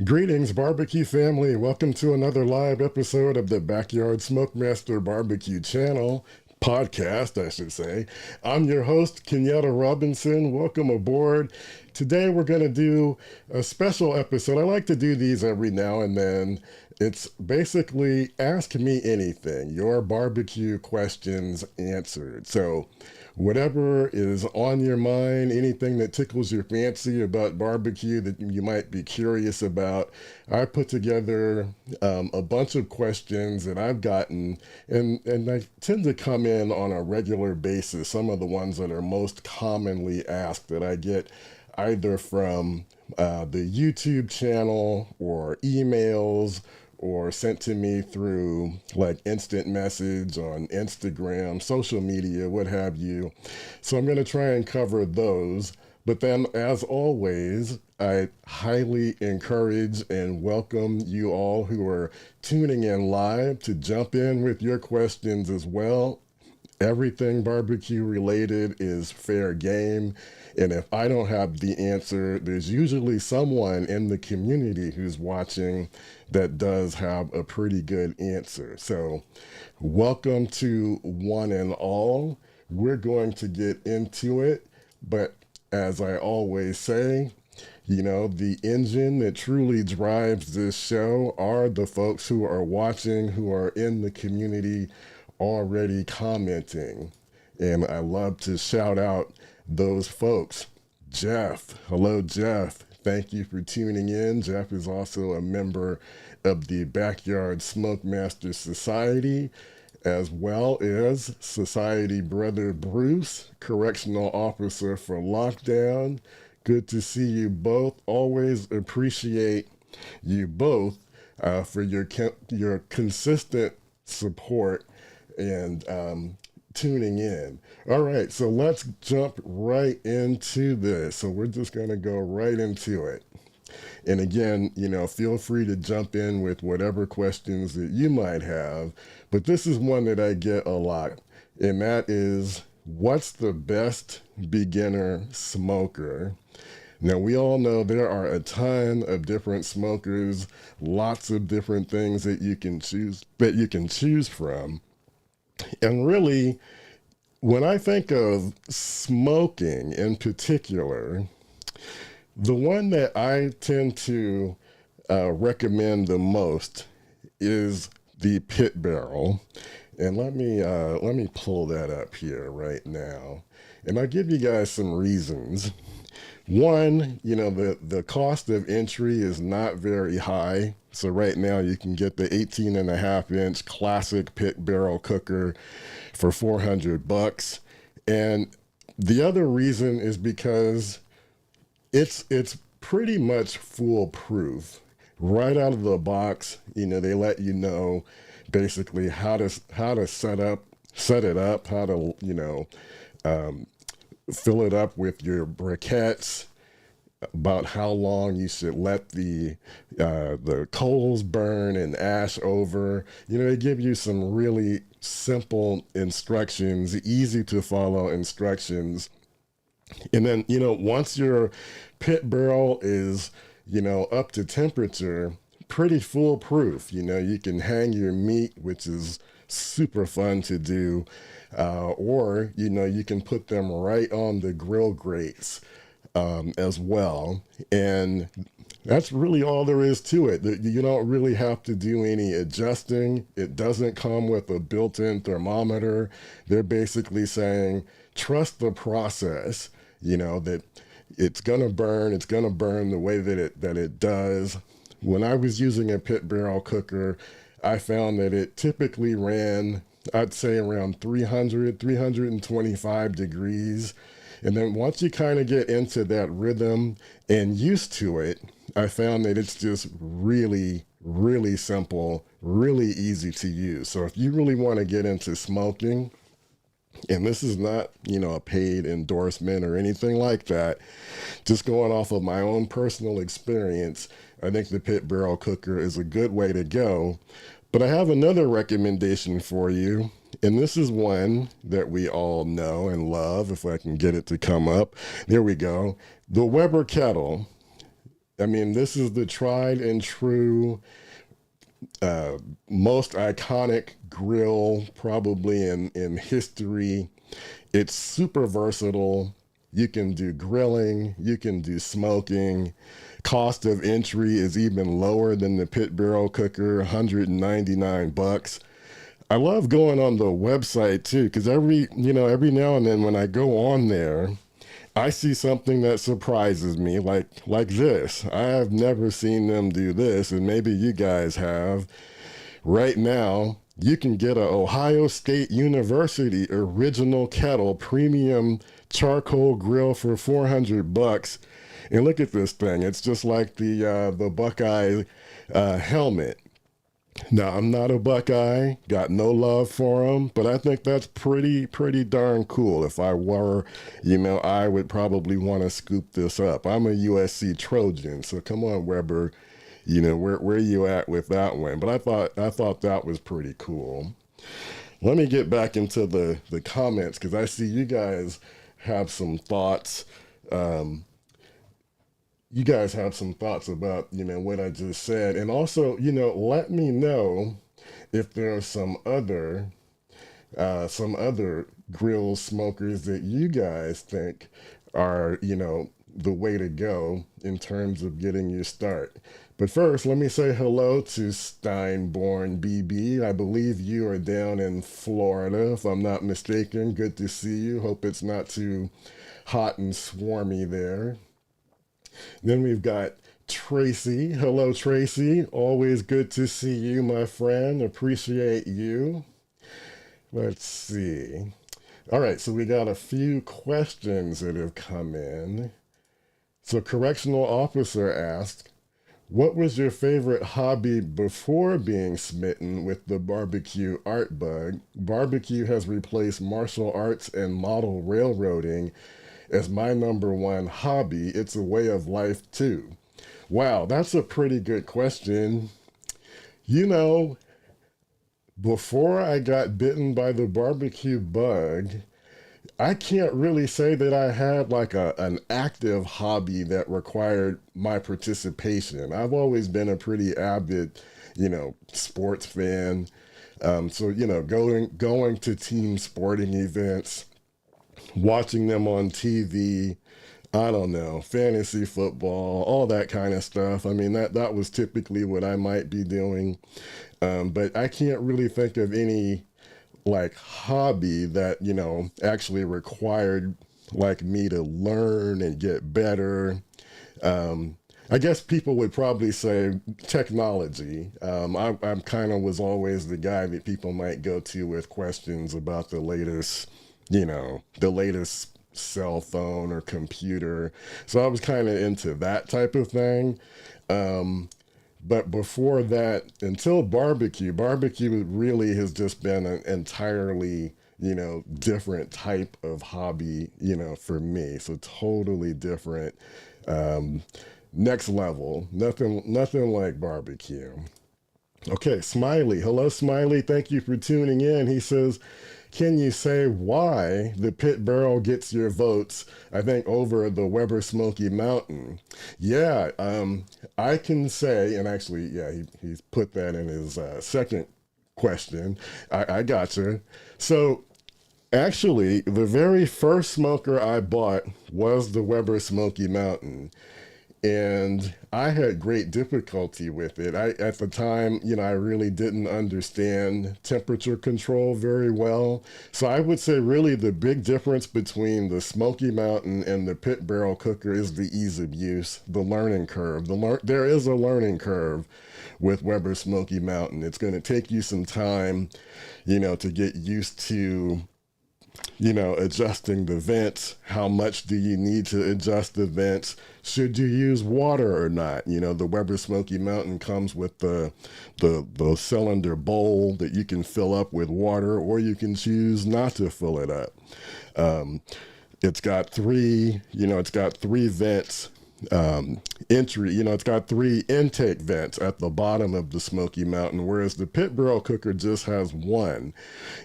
Greetings, barbecue family. Welcome to another live episode of the Backyard SmokeMaster Barbecue channel. Podcast, I should say. I'm your host, Kenyatta Robinson. Welcome aboard. Today we're going to do a special episode. I like to do these every now and then. It's basically ask me anything, your barbecue questions answered. So whatever is on your mind, anything that tickles your fancy about barbecue that you might be curious about, I put together a bunch of questions that I've gotten, and I tend to come in on a regular basis. Some of the ones that are most commonly asked that I get either from the YouTube channel or emails or sent to me through like instant message on Instagram, social media, what have you. So I'm going to try and cover those. But then, as always, I highly encourage and welcome you all who are tuning in live to jump in with your questions as well. Everything barbecue related is fair game. And if I don't have the answer, there's usually someone in the community who's watching that does have a pretty good answer. So, welcome to one and all. We're going to get into it. But as I always say, you know, the engine that truly drives this show are the folks who are watching, who are in the community already commenting. And I love to shout out those folks. Jeff, hello Jeff. Thank you for tuning in. Jeff is also a member of the Backyard SmokeMaster Society, as well as Society Brother Bruce, Correctional Officer for Lockdown. Good to see you both. Always appreciate you both for your consistent support and tuning in. All right, so let's jump right into this. So we're just going to go right into it. And again, you know, feel free to jump in with whatever questions that you might have. But this is one that I get a lot, and that is, what's the best beginner smoker? Now, we all know there are a ton of different smokers, lots of different things that you can choose from. And really, when I think of smoking in particular, the one that I tend to recommend the most is the pit barrel. And let me pull that up here right now. And I'll give you guys some reasons. One, you know, the cost of entry is not very high. So right now you can get the 18.5-inch classic pit barrel cooker for $400. And the other reason is because it's pretty much foolproof. Right out of the box, you know, they let you know basically how to set it up, how to, you know, fill it up with your briquettes, about how long you should let the coals burn and ash over. You know, they give you some really simple instructions, easy to follow instructions. And then, you know, once your pit barrel is, you know, up to temperature, pretty foolproof. You know, you can hang your meat, which is super fun to do, or, you know, you can put them right on the grill grates as well. And that's really all there is to it. You don't really have to do any adjusting. It doesn't come with a built-in thermometer. They're basically saying, trust the process, you know, that it's going to burn the way that it does. When I was using a pit barrel cooker, I found that it typically ran, I'd say, around 325 degrees. And then once you kind of get into that rhythm and used to it, I found that it's just really, really simple, really easy to use. So if you really want to get into smoking, and this is not, you know, a paid endorsement or anything like that, just going off of my own personal experience, I think the pit barrel cooker is a good way to go. But I have another recommendation for you. And this is one that we all know and love, if I can get it to come up. There we go. The Weber kettle. I mean, this is the tried and true, most iconic grill probably in history. It's super versatile. You can do grilling, you can do smoking. Cost of entry is even lower than the pit barrel cooker, 199 bucks. I love going on the website too, because every now and then when I go on there, I see something that surprises me, like this. I have never seen them do this, and maybe you guys have. Right now, you can get a Ohio State University original kettle premium charcoal grill for 400 bucks. And look at this thing. It's just like the Buckeye helmet. Now, I'm not a Buckeye, got no love for them, but I think that's pretty darn cool. If I were, I would probably want to scoop this up. I'm a USC Trojan, so come on, Weber, where you at with that one? But I thought that was pretty cool. Let me get back into the comments because I see you guys have some thoughts. You guys have some thoughts about what I just said, and also let me know if there are some other grill smokers that you guys think are the way to go in terms of getting your start. But first, let me say hello to Steinborn BB. I believe you are down in Florida, if I'm not mistaken. Good to see you. Hope it's not too hot and swarmy there. Then we've got Tracy. Hello, Tracy. Always good to see you, my friend. Appreciate you. Let's see. All right, so we got a few questions that have come in. So, correctional officer asked, what was your favorite hobby before being smitten with the barbecue art bug? Barbecue has replaced martial arts and model railroading as my number one hobby. It's a way of life too. Wow, that's a pretty good question. Before I got bitten by the barbecue bug, I can't really say that I had like an active hobby that required my participation. I've always been a pretty avid, sports fan. Going to team sporting events, watching them on TV, I don't know, fantasy football, all that kind of stuff. I mean, that was typically what I might be doing. But I can't really think of any like hobby that, actually required like me to learn and get better. I guess people would probably say technology. I'm kind of was always the guy that people might go to with questions about the latest cell phone or computer. So I was kind of into that type of thing. But before that, until barbecue really has just been an entirely, different type of hobby, for me. So totally different. Next level. Nothing like barbecue. Okay, Smiley. Hello, Smiley. Thank you for tuning in. He says, can you say why the pit barrel gets your votes, I think, over the Weber Smoky Mountain? Yeah, I can say, and actually, yeah, he's put that in his second question. I gotcha. So, actually, the very first smoker I bought was the Weber Smoky Mountain. And I had great difficulty with it. At the time, I really didn't understand temperature control very well. So I would say really the big difference between the Smoky Mountain and the pit barrel cooker is the ease of use, the learning curve. There is a learning curve with Weber Smoky Mountain. It's going to take you some time, to get used to adjusting the vents. How much do you need to adjust the vents? Should you use water or not? The Weber Smoky Mountain comes with the cylinder bowl that you can fill up with water, or you can choose not to fill it up. It's got three vents. It's got three intake vents at the bottom of the Smoky Mountain, whereas the pit barrel cooker just has one.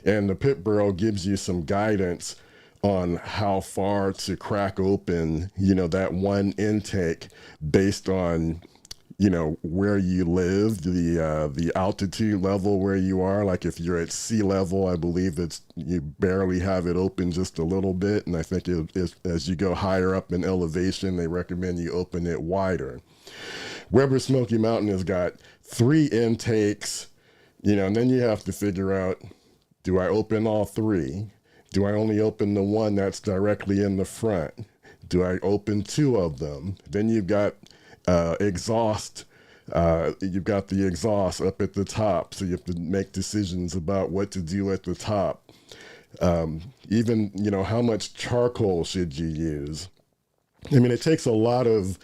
And the pit barrel gives you some guidance on how far to crack open, that one intake based on, where you live, the altitude level where you are. Like if you're at sea level, I believe you barely have it open just a little bit. And I think as you go higher up in elevation, they recommend you open it wider. Weber Smoky Mountain has got 3 intakes, and then you have to figure out, do I open all 3? Do I only open the one that's directly in the front? Do I open 2 of them? Then you've got exhaust. You've got the exhaust up at the top, so you have to make decisions about what to do at the top. Even, how much charcoal should you use? I mean, it takes a lot of,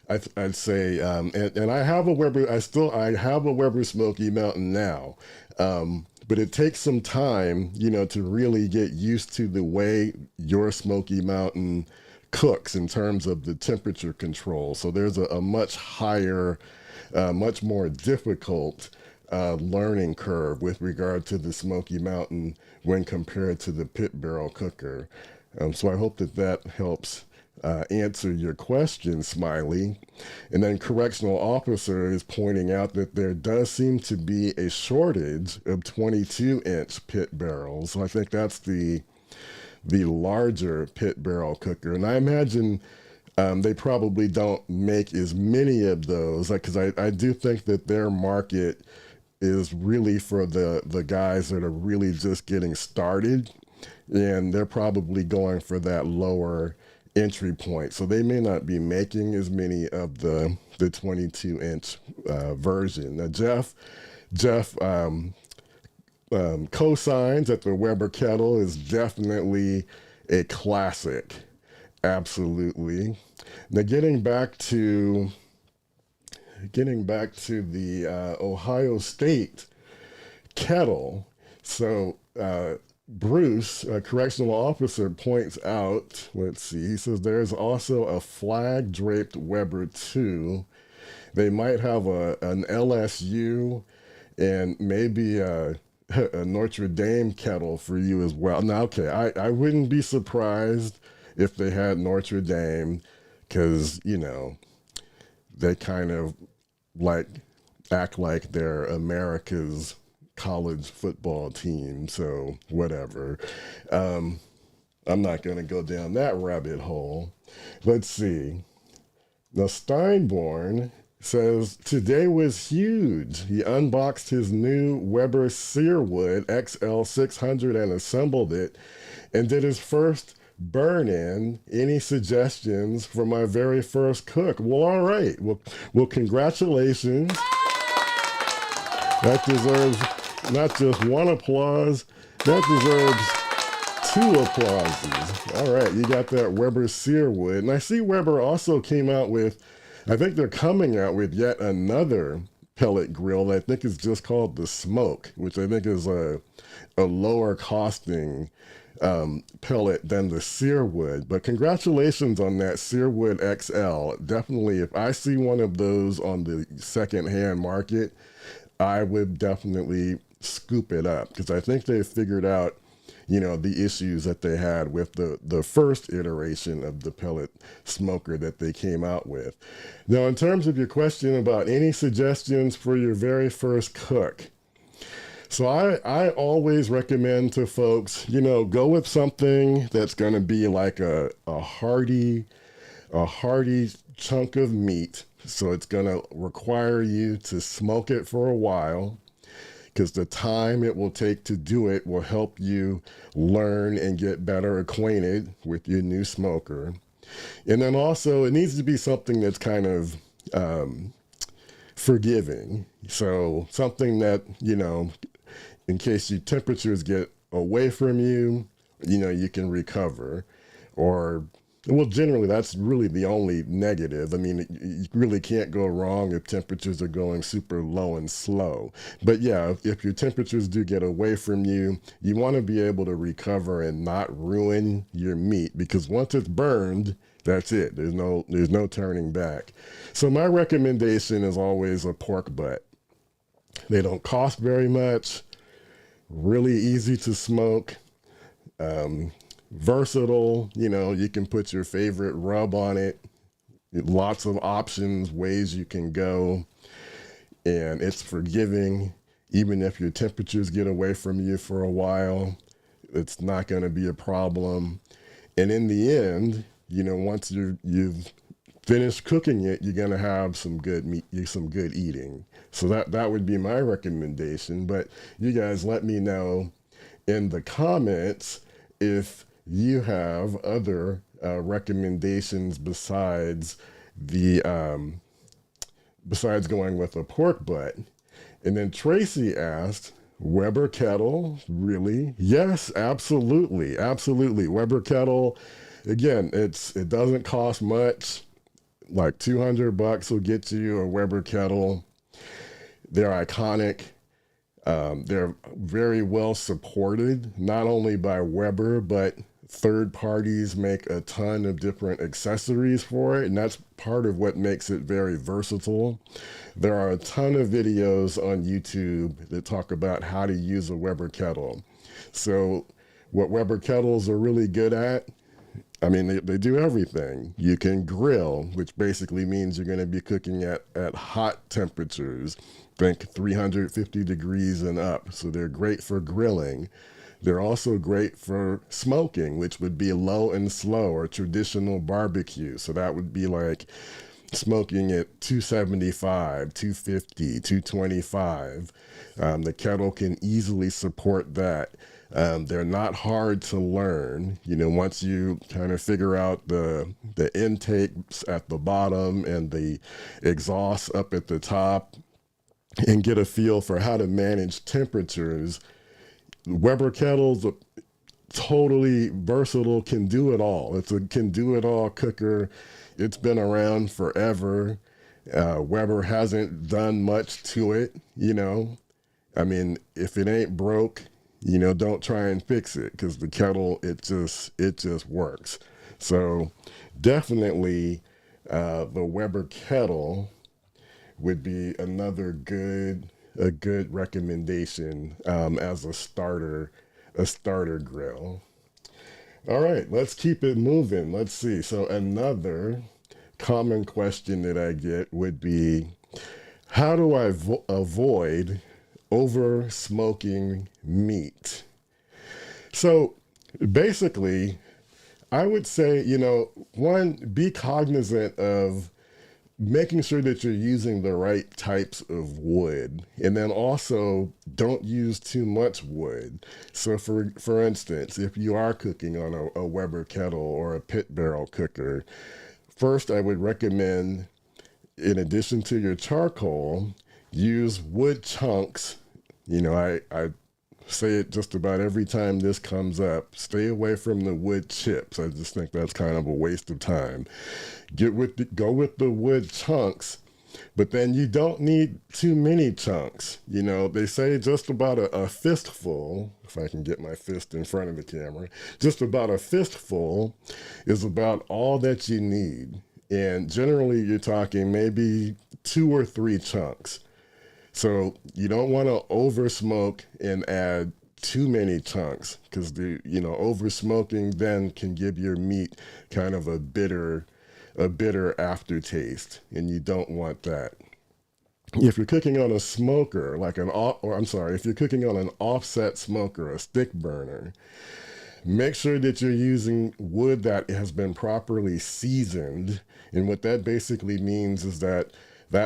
I'd say, and I have a Weber, I have a Weber Smoky Mountain now. But it takes some time, to really get used to the way your Smoky Mountain cooks in terms of the temperature control. So there's a much higher, much more difficult learning curve with regard to the Smoky Mountain when compared to the pit barrel cooker. So I hope that helps answer your question, Smiley. And then correctional officer is pointing out that there does seem to be a shortage of 22-inch pit barrels. So I think that's the larger pit barrel cooker. And I imagine they probably don't make as many of those, because I do think that their market is really for the guys that are really just getting started, and they're probably going for that lower entry point. So they may not be making as many of the 22-inch version. Now, Jeff co-signs that the Weber kettle is definitely a classic. Absolutely. Now, getting back to the Ohio State kettle. So Bruce, a correctional officer, points out, let's see, he says there's also a flag draped Weber 2. They might have an LSU and maybe a Notre Dame kettle for you as well. Now, okay, I wouldn't be surprised if they had Notre Dame, because, they kind of act like they're America's college football team, so whatever. I'm not going to go down that rabbit hole. Let's see. Now, Steinborn says, today was huge. He unboxed his new Weber Searwood XL600 and assembled it, and did his first burn-in. Any suggestions for my very first cook? Well, all right. Well, congratulations. That deserves not just one applause, that deserves 2 applauses. All right, you got that Weber Searwood. And I see Weber also came out with, I think they're coming out with yet another pellet grill that I think is just called the Smoke, which I think is a lower costing pellet than the Searwood. But congratulations on that Searwood XL. Definitely, if I see one of those on the secondhand market, I would definitely scoop it up, because I think they've figured out, the issues that they had with the first iteration of the pellet smoker that they came out with. Now, in terms of your question about any suggestions for your very first cook, so I always recommend to folks, go with something that's going to be like a hearty chunk of meat. So it's going to require you to smoke it for a while, because the time it will take to do it will help you learn and get better acquainted with your new smoker. And then also, it needs to be something that's kind of forgiving. So something that, in case your temperatures get away from you, you can recover. Or, well, generally, that's really the only negative. I mean, you really can't go wrong if temperatures are going super low and slow. But yeah, if your temperatures do get away from you, you want to be able to recover and not ruin your meat, because once it's burned, that's it. There's no turning back. So my recommendation is always a pork butt. They don't cost very much, really easy to smoke. versatile. You can put your favorite rub on it. Lots of options, ways you can go, and it's forgiving. Even if your temperatures get away from you for a while, it's not going to be a problem. And in the end, once you've finished cooking it, you're going to have some good meat, some good eating. So that would be my recommendation. But you guys let me know in the comments if you have other recommendations besides going with a pork butt. And then Tracy asked, Weber kettle, really? Yes, absolutely, absolutely. Weber kettle, again, it doesn't cost much. Like $200 will get you a Weber kettle. They're iconic. They're very well supported, not only by Weber, but third parties make a ton of different accessories for it, and that's part of what makes it very versatile. There are a ton of videos on YouTube that talk about how to use a Weber kettle. So what Weber kettles are really good at, I mean, they do everything. You can grill, which basically means you're going to be cooking at hot temperatures. Think 350 degrees and up. So they're great for grilling. They're also great for smoking, which would be low and slow or traditional barbecue. So that would be like smoking at 275, 250, 225. The kettle can easily support that. They're not hard to learn. Once you kind of figure out the intakes at the bottom and the exhaust up at the top and get a feel for how to manage temperatures, Weber kettles are totally versatile, can do it all. It's a can do it all cooker. It's been around forever. Weber hasn't done much to it, I mean, if it ain't broke, don't try and fix it, because the kettle, it just works. So definitely the Weber kettle would be another a good recommendation as a starter grill. All right, let's keep it moving. Let's see. So another common question that I get would be, how do I avoid over smoking meat? So basically, I would say, one, be cognizant of making sure that you're using the right types of wood, and then also don't use too much wood. So for instance, if you are cooking on a Weber kettle or a pit barrel cooker, first I would recommend, in addition to your charcoal, use wood chunks. I say it just about every time this comes up. Stay away from the wood chips. I just think that's kind of a waste of time. Go with the wood chunks, but then you don't need too many chunks. They say just about a fistful, if I can get my fist in front of the camera, just about a fistful is about all that you need. And generally you're talking maybe 2 or 3 chunks. So you don't want to over smoke and add too many chunks, because over smoking then can give your meat kind of a bitter aftertaste, and you don't want that. If you're cooking on a smoker, if you're cooking on an offset smoker, a stick burner, make sure that you're using wood that has been properly seasoned. And what that basically means is that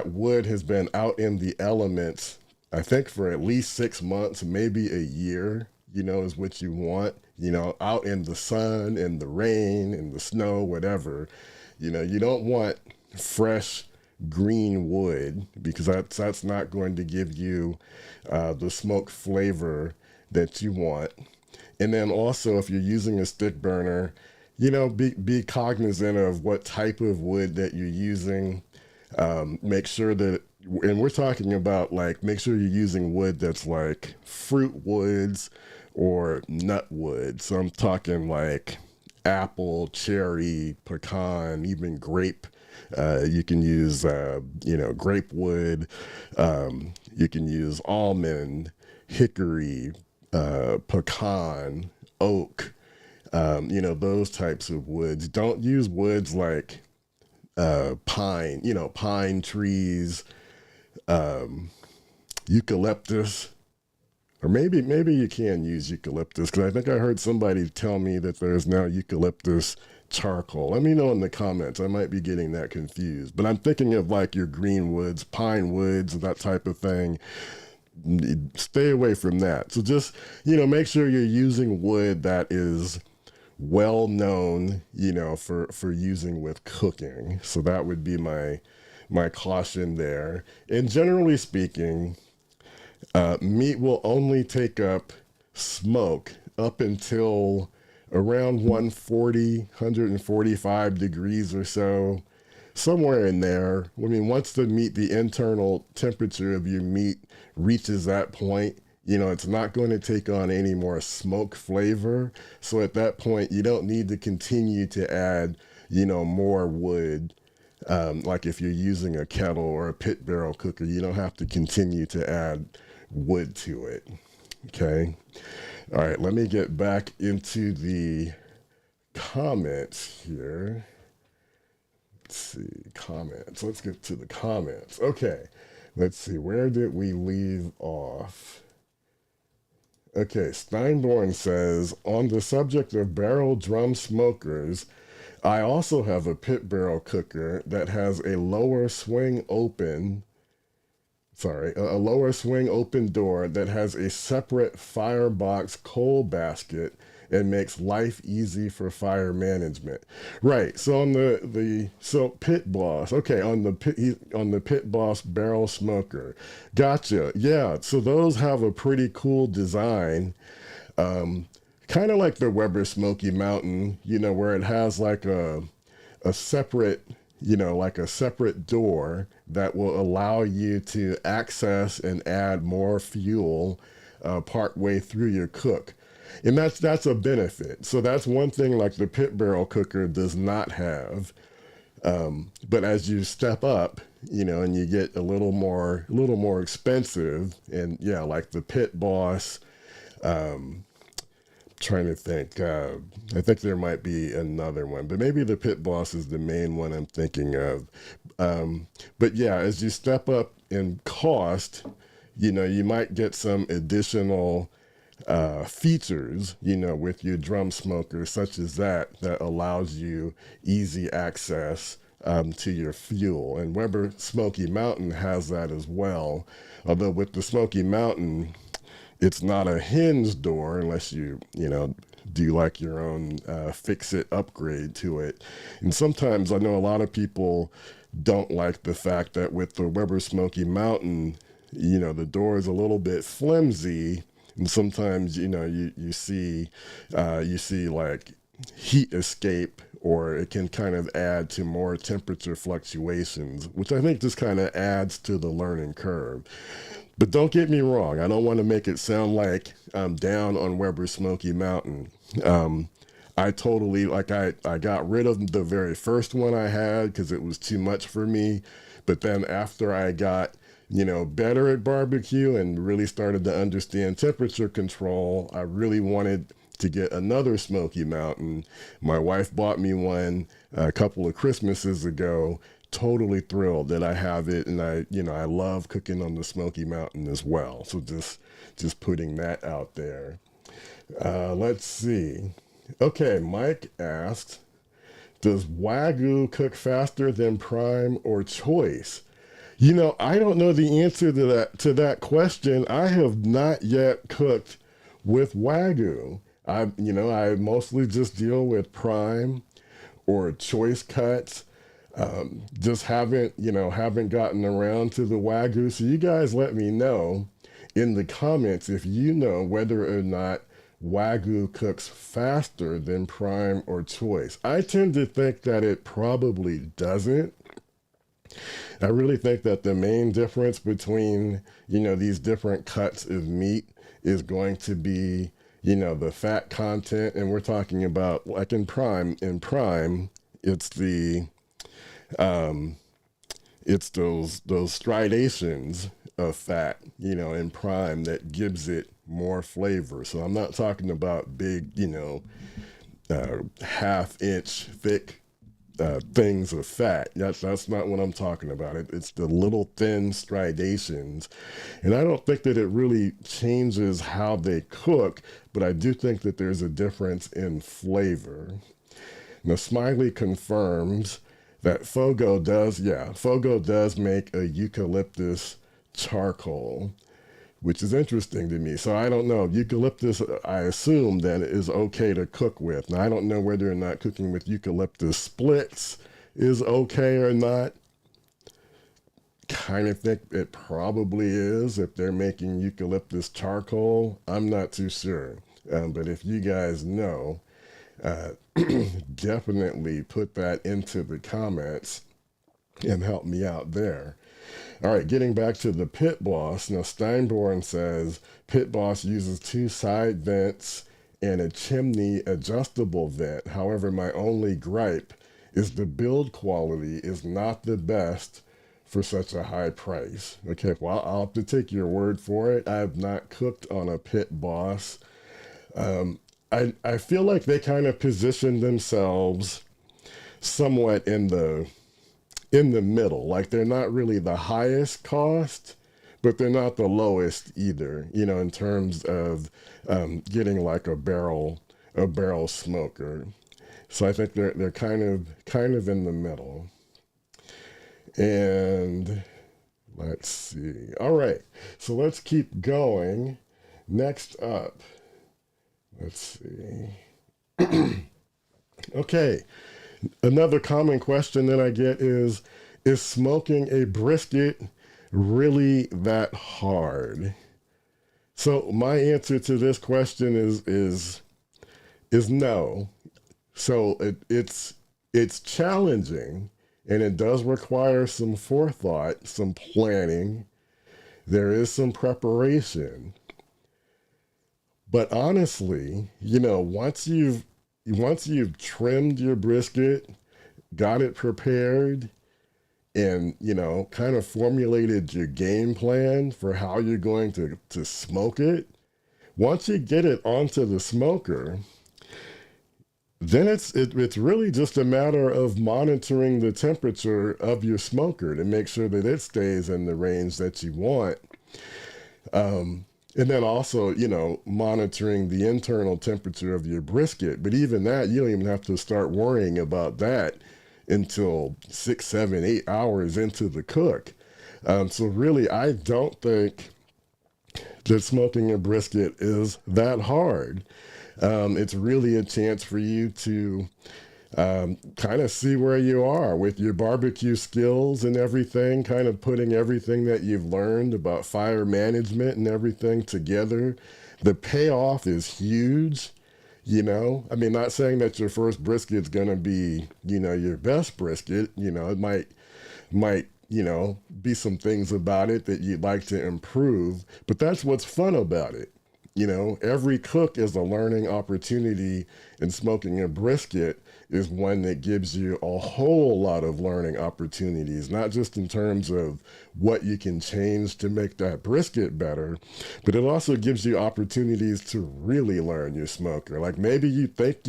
wood has been out in the elements, I think, for at least 6 months, maybe a year, is what you want, out in the sun, in the rain, in the snow, whatever. You don't want fresh green wood, because that's not going to give you the smoke flavor that you want. And then also, if you're using a stick burner, be cognizant of what type of wood that you're using. Make sure that, and we're talking about make sure you're using wood that's like fruit woods or nut wood. So I'm talking like apple, cherry, pecan, even grape. You can use, grape wood. You can use almond, hickory, pecan, oak. those types of woods. Don't use woods like pine, pine trees, um, eucalyptus, or maybe you can use eucalyptus, because I think I heard somebody tell me that there's now eucalyptus charcoal. Let me know in the comments. I might be getting that confused, but I'm thinking of like your green woods, pine woods, that type of thing. Stay away from that. So just, make sure you're using wood that is well known, for using with cooking. So that would be my caution there. And generally speaking, meat will only take up smoke up until around 145 degrees or so, somewhere in there. I mean, once the internal temperature of your meat reaches that point, it's not going to take on any more smoke flavor. So at that point, you don't need to continue to add, more wood. Like if you're using a kettle or a pit barrel cooker, you don't have to continue to add wood to it. Okay. All right. Let me get back into the comments here. Let's see. Comments. Let's get to the comments. Okay. Let's see. Where did we leave off? Okay. Steinborn says, on the subject of barrel drum smokers, I also have a pit barrel cooker that has a lower swing open door that has a separate firebox coal basket and makes life easy for fire management. Right. So on the Pit Boss. Okay, on the Pit Boss barrel smoker. Gotcha. Yeah. So those have a pretty cool design. Kind of like the Weber Smoky Mountain, where it has like a separate, like a separate door that will allow you to access and add more fuel part way through your cook. And that's a benefit. So that's one thing like the pit barrel cooker does not have. But as you step up, and you get a little more expensive, and yeah, like the Pit Boss, trying to think. I think there might be another one, but maybe the Pit Boss is the main one I'm thinking of. But yeah, as you step up in cost, you might get some additional features, with your drum smoker, such as that allows you easy access to your fuel. And Weber Smoky Mountain has that as well. Although with the Smoky Mountain, it's not a hinge door unless you do like your own fix-it upgrade to it. And sometimes I know a lot of people don't like the fact that with the Weber Smoky Mountain, the door is a little bit flimsy. And sometimes, you see like heat escape, or it can kind of add to more temperature fluctuations, which I think just kind of adds to the learning curve. But don't get me wrong. I don't want to make it sound like I'm down on Weber Smoky Mountain. I totally, I got rid of the very first one I had because it was too much for me. But then after I got, better at barbecue and really started to understand temperature control, I really wanted to get another Smoky Mountain. My wife bought me one a couple of Christmases ago. Totally thrilled that I have it, and I love cooking on the Smoky Mountain as well. So just putting that out there. Let's see. Okay, Mike asked, does Wagyu cook faster than Prime or Choice? I don't know the answer to that question. I have not yet cooked with Wagyu. I mostly just deal with Prime or Choice cuts. Just haven't gotten around to the Wagyu. So you guys let me know in the comments if you know whether or not Wagyu cooks faster than Prime or Choice. I tend to think that it probably doesn't. I really think that the main difference between, these different cuts of meat is going to be, the fat content. And we're talking about, like in Prime, it's it's those striations of fat, in Prime that gives it more flavor. So I'm not talking about big, half-inch thick things of fat. That's not what I'm talking about. It's the little thin striations. And I don't think that it really changes how they cook, but I do think that there's a difference in flavor. Now, Smiley confirms that Fogo does make a eucalyptus charcoal, which is interesting to me. So I don't know. Eucalyptus, I assume, then is okay to cook with. Now, I don't know whether or not cooking with eucalyptus splits is okay or not. Kind of think it probably is if they're making eucalyptus charcoal. I'm not too sure. But if you guys know, uh, definitely put that into the comments and help me out there. All right, getting back to the Pit Boss. Now, Steinborn says Pit Boss uses 2 side vents and a chimney adjustable vent. However, my only gripe is the build quality is not the best for such a high price. Okay, well, I'll have to take your word for it. I have not cooked on a Pit Boss. I feel like they kind of position themselves somewhat in the middle. Like they're not really the highest cost, but they're not the lowest either, in terms of getting like a barrel smoker. So I think they're kind of in the middle. And let's see. All right. So let's keep going. Next up, let's see. Okay. Another common question that I get is smoking a brisket really that hard? So my answer to this question is no. So it's challenging, and it does require some forethought, some planning. There is some preparation. But honestly, once you've trimmed your brisket, got it prepared, and kind of formulated your game plan for how you're going to smoke it, once you get it onto the smoker, then it's really just a matter of monitoring the temperature of your smoker to make sure that it stays in the range that you want. And then also, monitoring the internal temperature of your brisket. But even that, you don't even have to start worrying about that until 6, 7, 8 hours into the cook. So really, I don't think that smoking a brisket is that hard. It's really a chance for you to kind of see where you are with your barbecue skills and everything, kind of putting everything that you've learned about fire management and everything together. The payoff is huge. I mean, not saying that your first brisket's going to be, your best brisket. It might, be some things about it that you'd like to improve, but that's what's fun about it. Every cook is a learning opportunity, and smoking a brisket is one that gives you a whole lot of learning opportunities, not just in terms of what you can change to make that brisket better, but it also gives you opportunities to really learn your smoker. Like maybe you think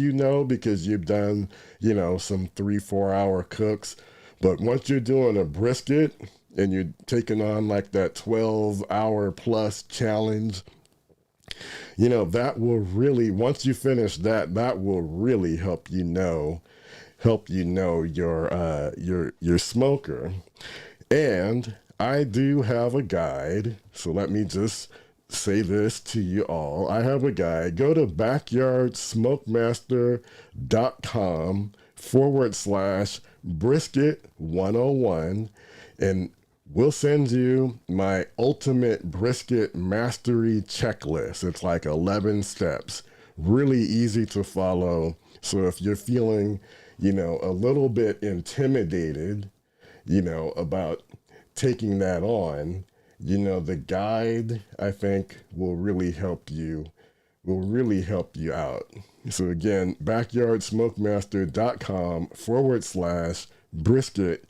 because you've done, some 3-4 hour cooks, but once you're doing a brisket and you're taking on like that 12-hour plus challenge, that will really, once you finish that will really help your smoker. And I do have a guide, so let me just say this to you all. I have a guide. Go to backyardsmokemaster.com/brisket 101, and we'll send you my ultimate brisket mastery checklist. It's like 11 steps, really easy to follow. So if you're feeling, a little bit intimidated, about taking that on, the guide, I think, will really help you out. So again, backyardsmokemaster.com/brisket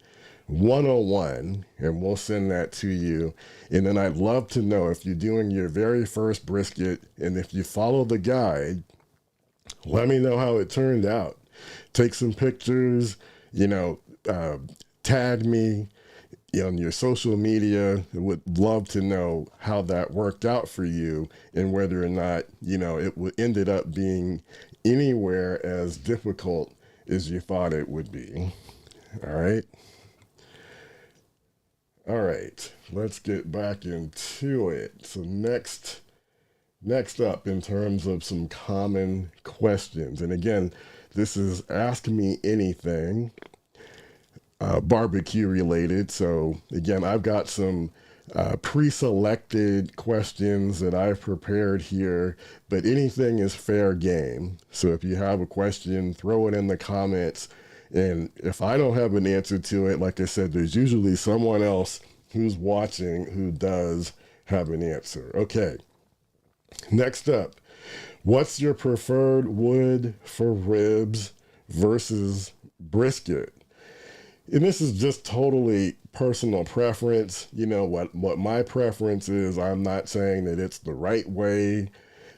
101, and we'll send that to you. And then I'd love to know if you're doing your very first brisket, and if you follow the guide, Let me know how it turned out. Take some pictures, you know, uh, tag me on your social media. I would love to know how that worked out for you and whether or not, ended up being anywhere as difficult as you thought it would be. All right. All right. Let's get back into it. So next up in terms of some common questions. And again, this is Ask Me Anything, barbecue related. So again, I've got some pre-selected questions that I've prepared here, but anything is fair game. So if you have a question, throw it in the comments. And if I don't have an answer to it, like I said, there's usually someone else who's watching who does have an answer. Okay, next up, what's your preferred wood for ribs versus brisket? And this is just totally personal preference. You know what my preference is. I'm not saying that it's the right way,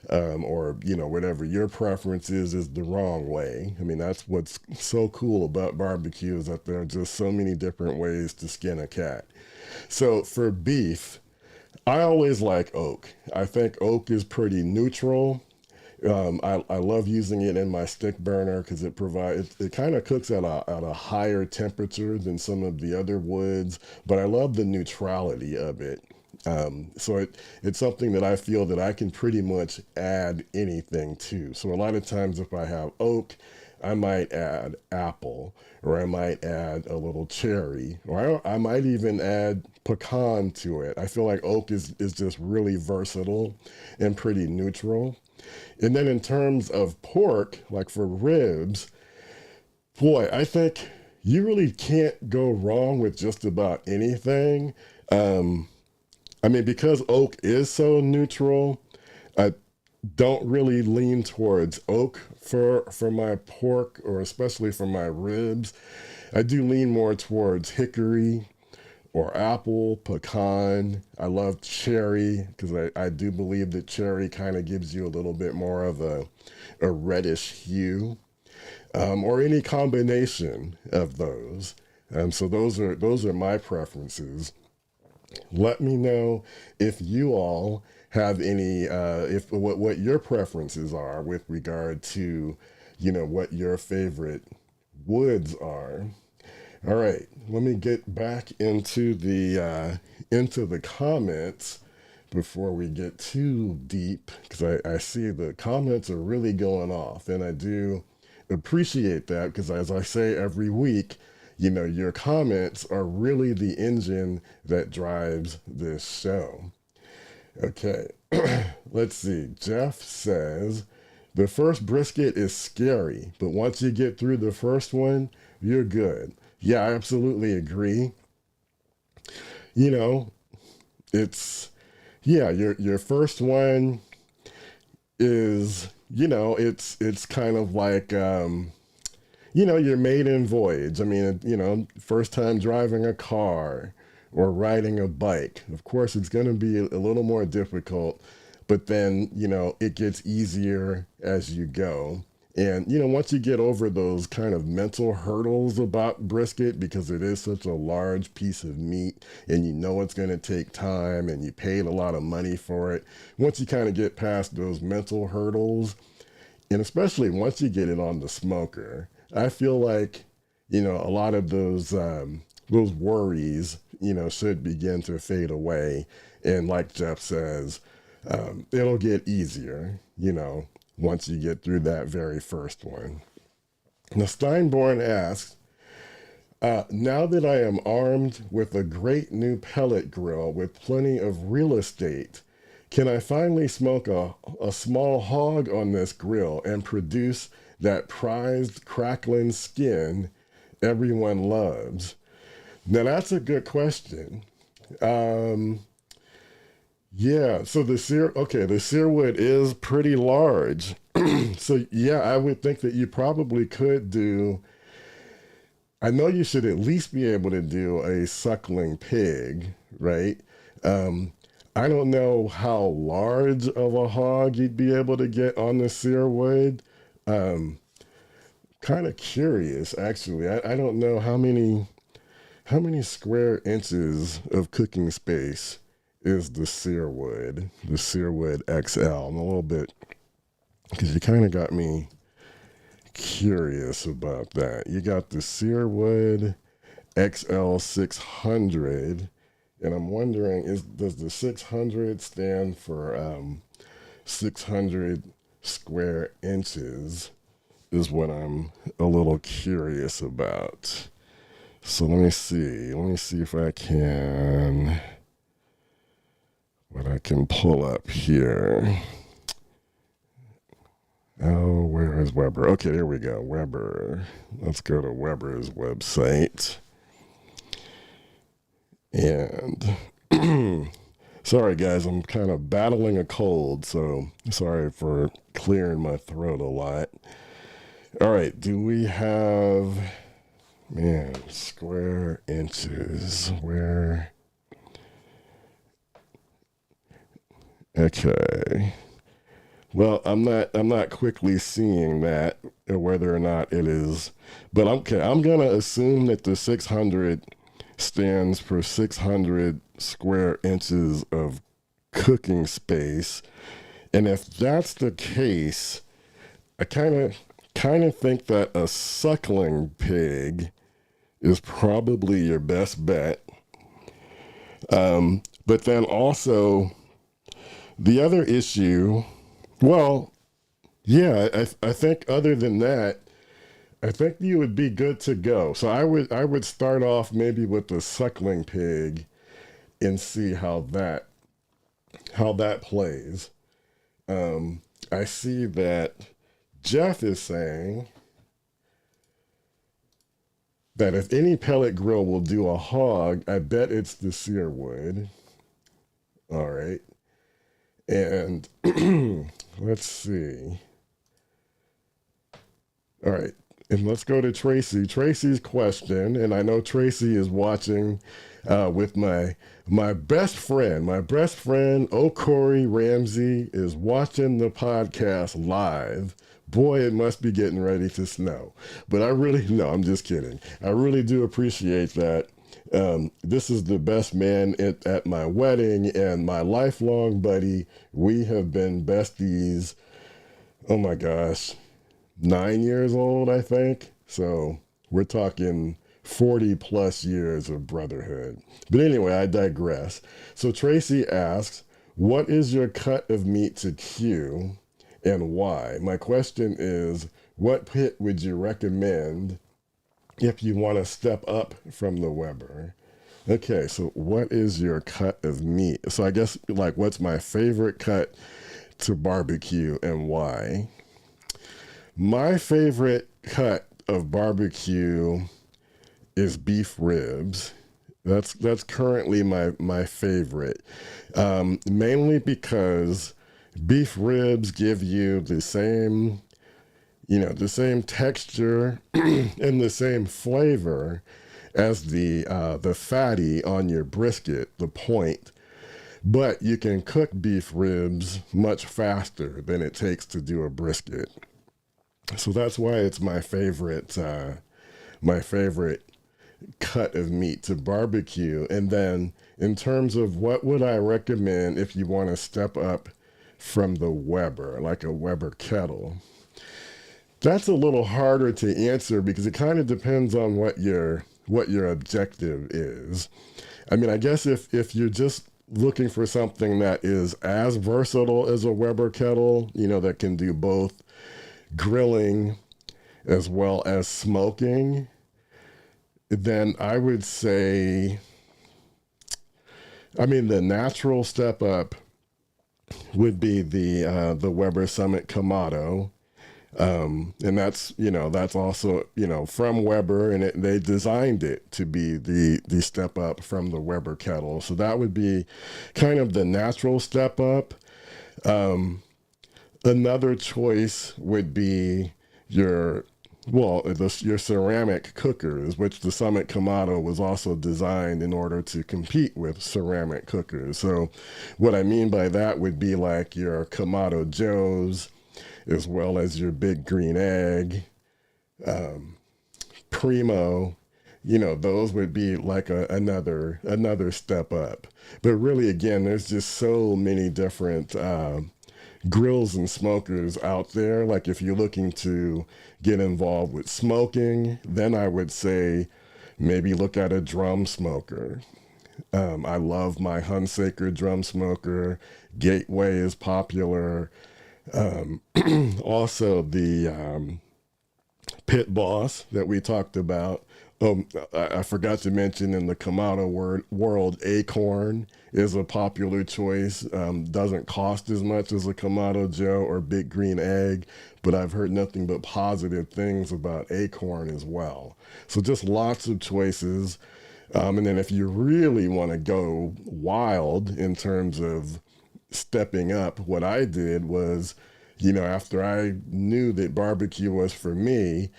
or whatever your preference is the wrong way. I mean, that's what's so cool about barbecue, is that there are just so many different ways to skin a cat. So for beef, I always like oak. I think oak is pretty neutral. I love using it in my stick burner because it kind of cooks at a higher temperature than some of the other woods, but I love the neutrality of it. It's something that I feel that I can pretty much add anything to. So a lot of times if I have oak, I might add apple, or I might add a little cherry, or I might even add pecan to it. I feel like oak is just really versatile and pretty neutral. And then in terms of pork, like for ribs, boy, I think you really can't go wrong with just about anything. Um, I mean, because oak is so neutral, I don't really lean towards oak for my pork, or especially for my ribs. I do lean more towards hickory or apple, pecan. I love cherry because I do believe that cherry kind of gives you a little bit more of a reddish hue, or any combination of those. So those are my preferences. Let me know if you all have any, if what your preferences are with regard to, what your favorite woods are. All right, let me get back into the comments before we get too deep, because I see the comments are really going off, and I do appreciate that, because as I say every week, your comments are really the engine that drives this show. Okay, let's see. Jeff says, the first brisket is scary, but once you get through the first one, you're good. Yeah, I absolutely agree. You know, it's yeah, your first one is, it's kind of like your maiden voyage. I mean, first time driving a car or riding a bike. Of course, it's going to be a little more difficult, but then, it gets easier as you go. And, once you get over those kind of mental hurdles about brisket, because it is such a large piece of meat and it's going to take time and you paid a lot of money for it, once you kind of get past those mental hurdles, and especially once you get it on the smoker, I feel like, a lot of those worries, should begin to fade away. And like Jeff says, it'll get easier, once you get through that very first one. Now, Steinborn asks, now that I am armed with a great new pellet grill with plenty of real estate, can I finally smoke a small hog on this grill and produce that prized crackling skin everyone loves? Now, that's a good question. Um, yeah, so the sear wood is pretty large. So yeah, I would think that you probably could do, I know you should at least be able to do a suckling pig, right? Um, I don't know how large of a hog you'd be able to get on the sear wood, Kind of curious, actually. I don't know how many square inches of cooking space is the Searwood XL. I'm a little bit, because you kind of got me curious about that. You got the Searwood XL 600, and I'm wondering, does the 600 stand for 600 square inches? Is what I'm a little curious about. So let me see. Let me see if I can, what I can pull up here. Oh, where is Weber? Okay, here we go. Weber. Let's go to Weber's website. And sorry, guys, I'm kind of battling a cold, so sorry for clearing my throat a lot. All right, do we have, man, square inches, where, okay. Well, I'm not quickly seeing that, whether or not it is, but I'm going to assume that the 600 stands for 600 square inches of cooking space. And if that's the case, I kind of think that a suckling pig is probably your best bet. But then also the other issue, well, yeah, I think other than that, I think you would be good to go. So I would start off maybe with the suckling pig and see how that plays. I see that Jeff is saying that if any pellet grill will do a hog, I bet it's the Searwood. All right. And let's see. All right. And let's go to Tracy. Tracy's question, and I know Tracy is watching with my best friend. My best friend, O'Corey Ramsey, is watching the podcast live. Boy, it must be getting ready to snow. But no, I'm just kidding. I really do appreciate that. This is the best man at my wedding and my lifelong buddy. We have been besties, oh my gosh, 9 years old, I think. So we're talking 40 plus years of brotherhood. But anyway, I digress. So Tracy asks, what is your cut of meat to Q and why? My question is, what pit would you recommend if you want to step up from the Weber? Okay, so what is your cut of meat? So I guess, like, what's my favorite cut to barbecue and why? My favorite cut of barbecue is beef ribs. That's currently my favorite, mainly because beef ribs give you the same texture and the same flavor as the fatty on your brisket, the point. But you can cook beef ribs much faster than it takes to do a brisket. So that's why it's my favorite cut of meat to barbecue. And then in terms of what would I recommend if you want to step up from the Weber, like a Weber kettle, that's a little harder to answer because it kind of depends on what your objective is. I mean, I guess if you're just looking for something that is as versatile as a Weber kettle, that can do both grilling as well as smoking, then I would say, the natural step up would be the Weber Summit Kamado. And that's also, from Weber, and they designed it to be the step up from the Weber kettle. So that would be kind of the natural step up. Another choice would be your ceramic cookers, which the Summit Kamado was also designed in order to compete with ceramic cookers. So what I mean by that would be like your Kamado Joes as well as your big green egg, primo. Those would be like another step up. But really, again, there's just so many different grills and smokers out there. Like if you're looking to get involved with smoking, then I would say maybe look at a drum smoker. I love my Hunsaker drum smoker. Gateway is popular. Also, the Pit Boss that we talked about. I forgot to mention in the Kamado world, Acorn is a popular choice. Doesn't cost as much as a Kamado Joe or Big Green Egg, but I've heard nothing but positive things about Acorn as well. So just lots of choices. And then if you really want to go wild in terms of stepping up, what I did was, after I knew that barbecue was for me,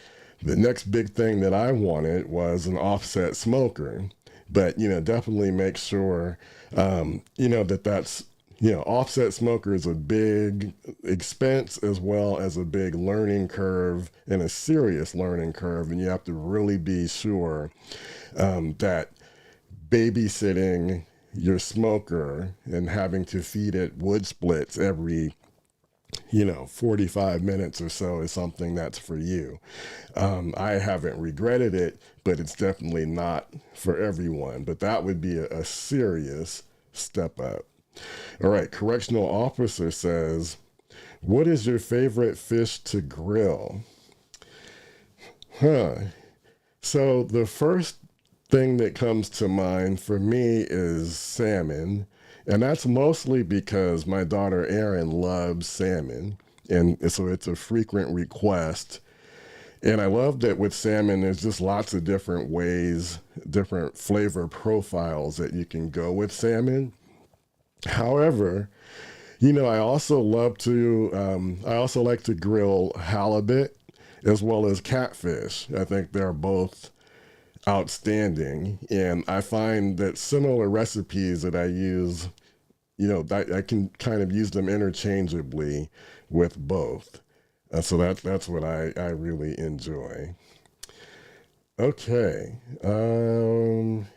the next big thing that I wanted was an offset smoker. But, definitely make sure, that's, offset smoker is a big expense as well as a big learning curve and a serious learning curve. And you have to really be sure that babysitting your smoker and having to feed it wood splits every 45 minutes or so is something that's for you. I haven't regretted it, but it's definitely not for everyone. But that would be a serious step up. All right, correctional officer says, what is your favorite fish to grill? So the first thing that comes to mind for me is salmon. And that's mostly because my daughter Erin loves salmon. And so it's a frequent request. And I love that with salmon, there's just lots of different ways, different flavor profiles that you can go with salmon. However, I also like to grill halibut as well as catfish. I think they're both outstanding. And I find that similar recipes that I use, I can kind of use them interchangeably with both. So that's what I really enjoy. Okay,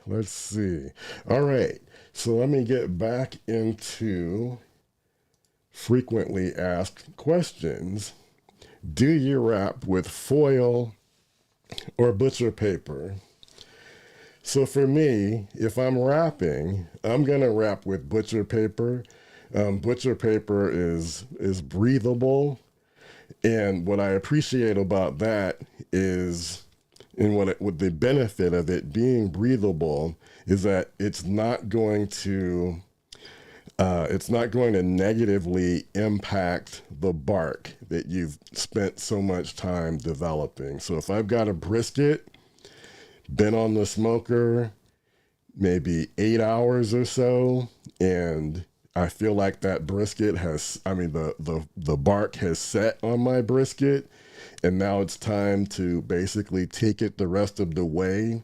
let's see. All right, so let me get back into frequently asked questions. Do you wrap with foil or butcher paper? So for me, if I'm wrapping, I'm gonna wrap with butcher paper. Butcher paper is breathable, and what I appreciate about that is, and what the benefit of it being breathable is that it's not going to negatively impact the bark that you've spent so much time developing. So if I've got a brisket, been on the smoker maybe 8 hours or so, and I feel like that brisket the bark has set on my brisket, and now it's time to basically take it the rest of the way,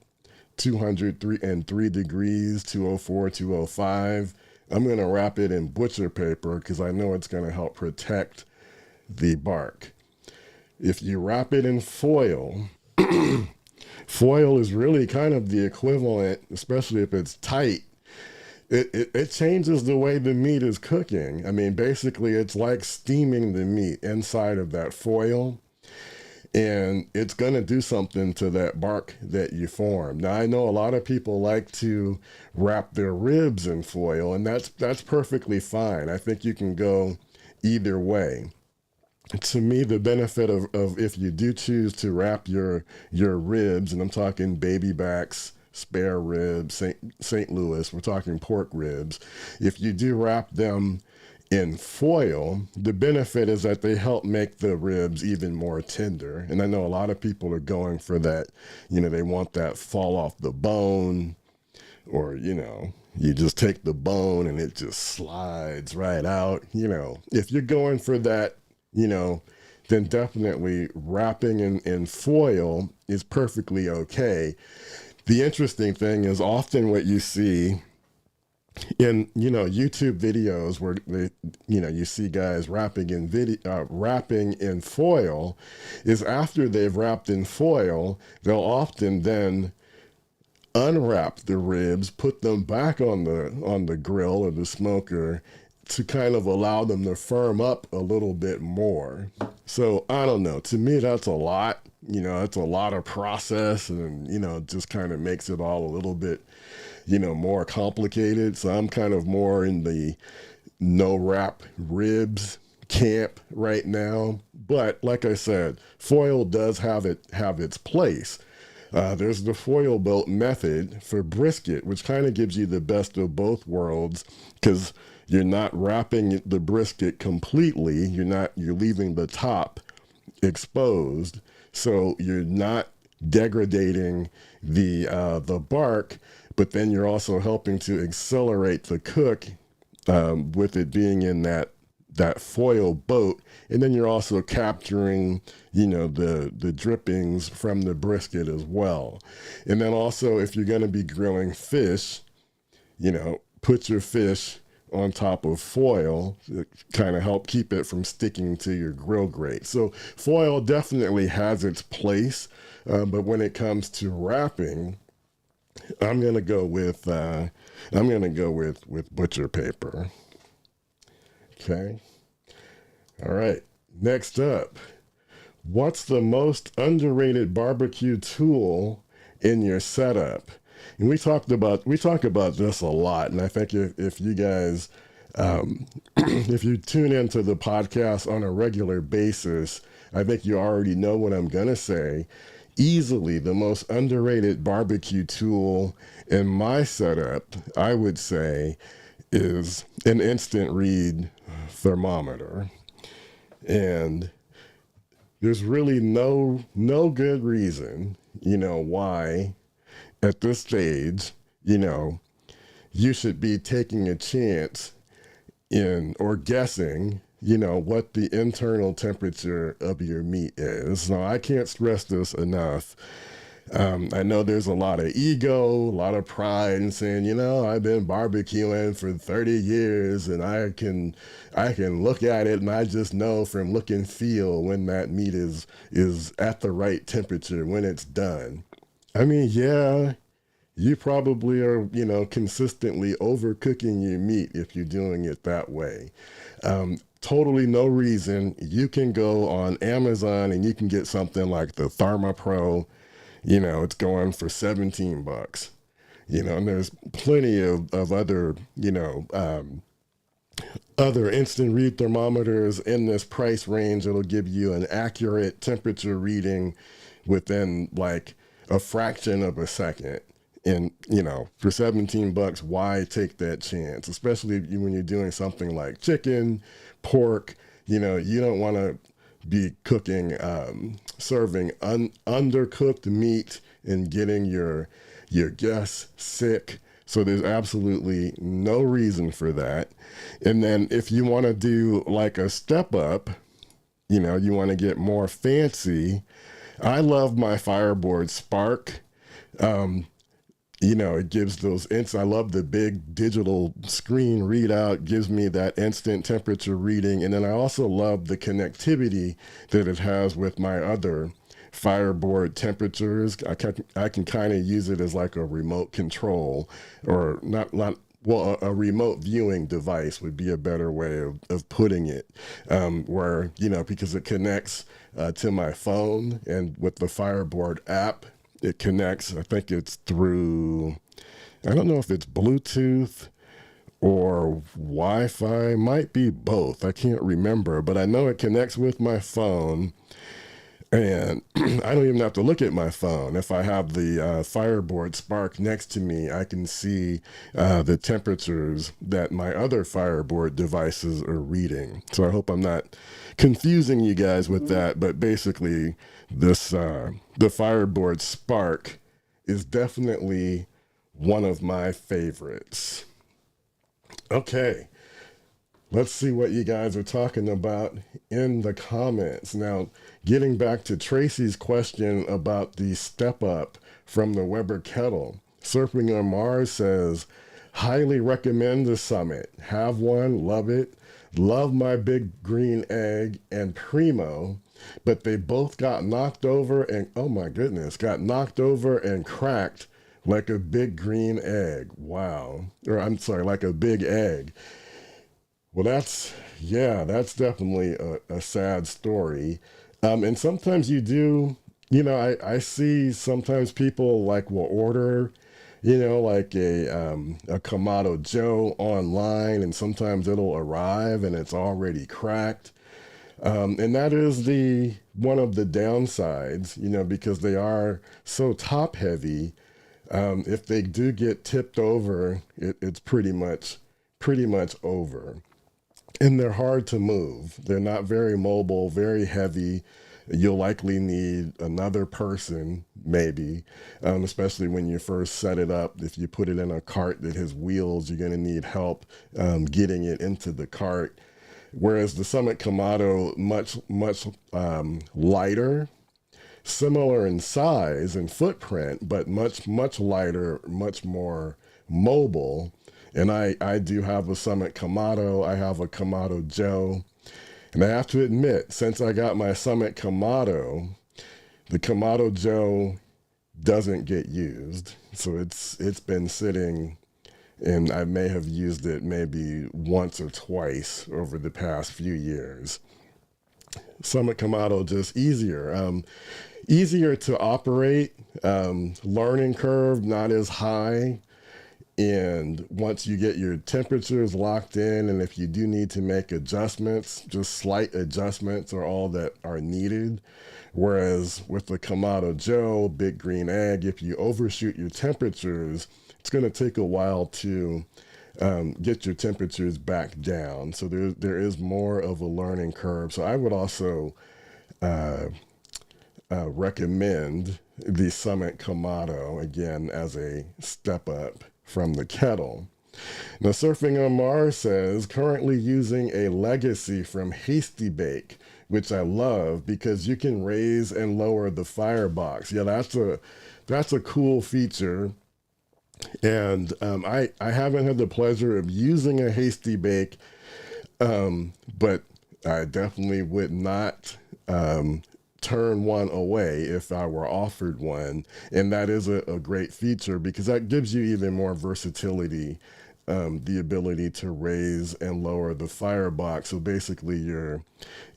203 degrees, 204, 205. I'm going to wrap it in butcher paper because I know it's going to help protect the bark. If you wrap it in foil, foil is really kind of the equivalent, especially if it's tight. It changes the way the meat is cooking. I mean, basically, it's like steaming the meat inside of that foil, and it's going to do something to that bark that you form. Now, I know a lot of people like to wrap their ribs in foil, and that's perfectly fine. I think you can go either way. To me, the benefit of if you do choose to wrap your ribs, and I'm talking baby backs, spare ribs, St. Louis, we're talking pork ribs. If you do wrap them in foil, the benefit is that they help make the ribs even more tender. And I know a lot of people are going for that, they want that fall off the bone, or, you just take the bone and it just slides right out. If you're going for that, then definitely wrapping in foil is perfectly okay. The interesting thing is often what you see in YouTube videos where they you see guys wrapping in foil, is after they've wrapped in foil, they'll often then unwrap the ribs, put them back on the grill or the smoker to kind of allow them to firm up a little bit more. So I don't know. To me, that's a lot. It's a lot of process, and it just kind of makes it all a little bit more complicated. So I'm kind of more in the no wrap ribs camp right now. But like I said, foil does have its place. There's the foil boat method for brisket, which kind of gives you the best of both worlds, because you're not wrapping the brisket completely. You're leaving the top exposed, so you're not degrading the bark, but then you're also helping to accelerate the cook with it being in that foil boat, and then you're also capturing the drippings from the brisket as well. And then also, if you're going to be grilling fish, put your fish on top of foil to kind of help keep it from sticking to your grill grate. So foil definitely has its place, but when it comes to wrapping, I'm gonna go with butcher paper. Okay. All right. Next up, what's the most underrated barbecue tool in your setup? And we talk about this a lot, and I think if you guys if you tune into the podcast on a regular basis, I think you already know what I'm gonna say. Easily the most underrated barbecue tool in my setup, I would say, is an instant read thermometer. And there's really no good reason, why at this stage, you should be taking a chance in or guessing, what the internal temperature of your meat is. Now, I can't stress this enough. I know there's a lot of ego, a lot of pride in saying, I've been barbecuing for 30 years and I can look at it and I just know from look and feel when that meat is at the right temperature when it's done. I mean, yeah, you probably are, consistently overcooking your meat if you're doing it that way. Totally no reason. You can go on Amazon and you can get something like the ThermaPro. It's going for $17. And there's plenty of other, other instant read thermometers in this price range. It'll give you an accurate temperature reading within like a fraction of a second. And, for $17, why take that chance? Especially when you're doing something like chicken, pork, you don't want to be cooking, serving undercooked meat and getting your guests sick. So there's absolutely no reason for that. And then if you want to do like a step up, you want to get more fancy, I love my Fireboard Spark. It gives those I love the big digital screen readout, gives me that instant temperature reading. And then I also love the connectivity that it has with my other Fireboard temperatures. I can kind of use it as like a remote control, or not well, a remote viewing device would be a better way of putting it, where, because it connects to my phone, and with the Fireboard app, it connects, I think it's through, I don't know if it's Bluetooth or Wi-Fi, might be both. I can't remember, but I know it connects with my phone, and I don't even have to look at my phone. If I have the Fireboard Spark next to me, I can see the temperatures that my other Fireboard devices are reading. So I hope I'm not confusing you guys with that, but basically this the Fireboard Spark is definitely one of my favorites. Okay, let's see what you guys are talking about in the comments. Now, getting back to Tracy's question about the step up from the Weber kettle, Surfing on Mars says, Highly recommend the Summit. Have one, love it. Love my Big Green Egg and Primo, but they both got knocked over and, oh my goodness, got knocked over and cracked like a big green egg. Wow. Or I'm sorry, like a big egg. Well, that's definitely a sad story. And sometimes you do, I see sometimes people like will order, like a Kamado Joe online, and sometimes it'll arrive and it's already cracked. And that is the one of the downsides, because they are so top heavy. If they do get tipped over, it's pretty much over. And they're hard to move. They're not very mobile, very heavy. You'll likely need another person, maybe, especially when you first set it up. If you put it in a cart that has wheels, you're going to need help getting it into the cart. Whereas the Summit Kamado, much lighter, similar in size and footprint, but much lighter, much more mobile. And I do have a Summit Kamado. I have a Kamado Joe. And I have to admit, since I got my Summit Kamado, the Kamado Joe doesn't get used. So it's been sitting, and I may have used it maybe once or twice over the past few years. Summit Kamado just easier to operate, learning curve not as high. And once you get your temperatures locked in, and if you do need to make adjustments, just slight adjustments are all that are needed. Whereas with the Kamado Joe, Big Green Egg, if you overshoot your temperatures, it's going to take a while to get your temperatures back down. So there is more of a learning curve. So I would also recommend the Summit Kamado, again, as a step up from the kettle. Now, Surfing on Mars says, currently using a legacy from Hasty Bake, which I love because you can raise and lower the firebox. Yeah, that's a cool feature. And I haven't had the pleasure of using a Hasty Bake, but I definitely would not turn one away if I were offered one. And that is a great feature because that gives you even more versatility, the ability to raise and lower the firebox. So basically you're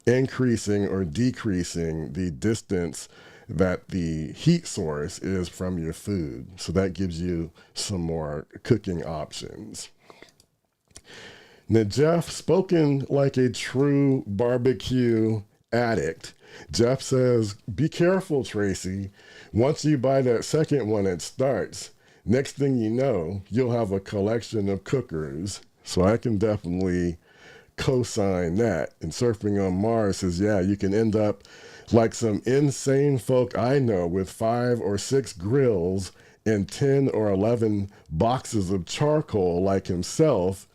increasing or decreasing the distance that the heat source is from your food. So that gives you some more cooking options. Now, Jeff, spoken like a true barbecue addict, Jeff says, be careful, Tracy. Once you buy that second one, it starts. Next thing you know, you'll have a collection of cookers. So I can definitely co-sign that. And Surfing on Mars says, yeah, you can end up like some insane folk I know with 5 or 6 grills and 10 or 11 boxes of charcoal like himself.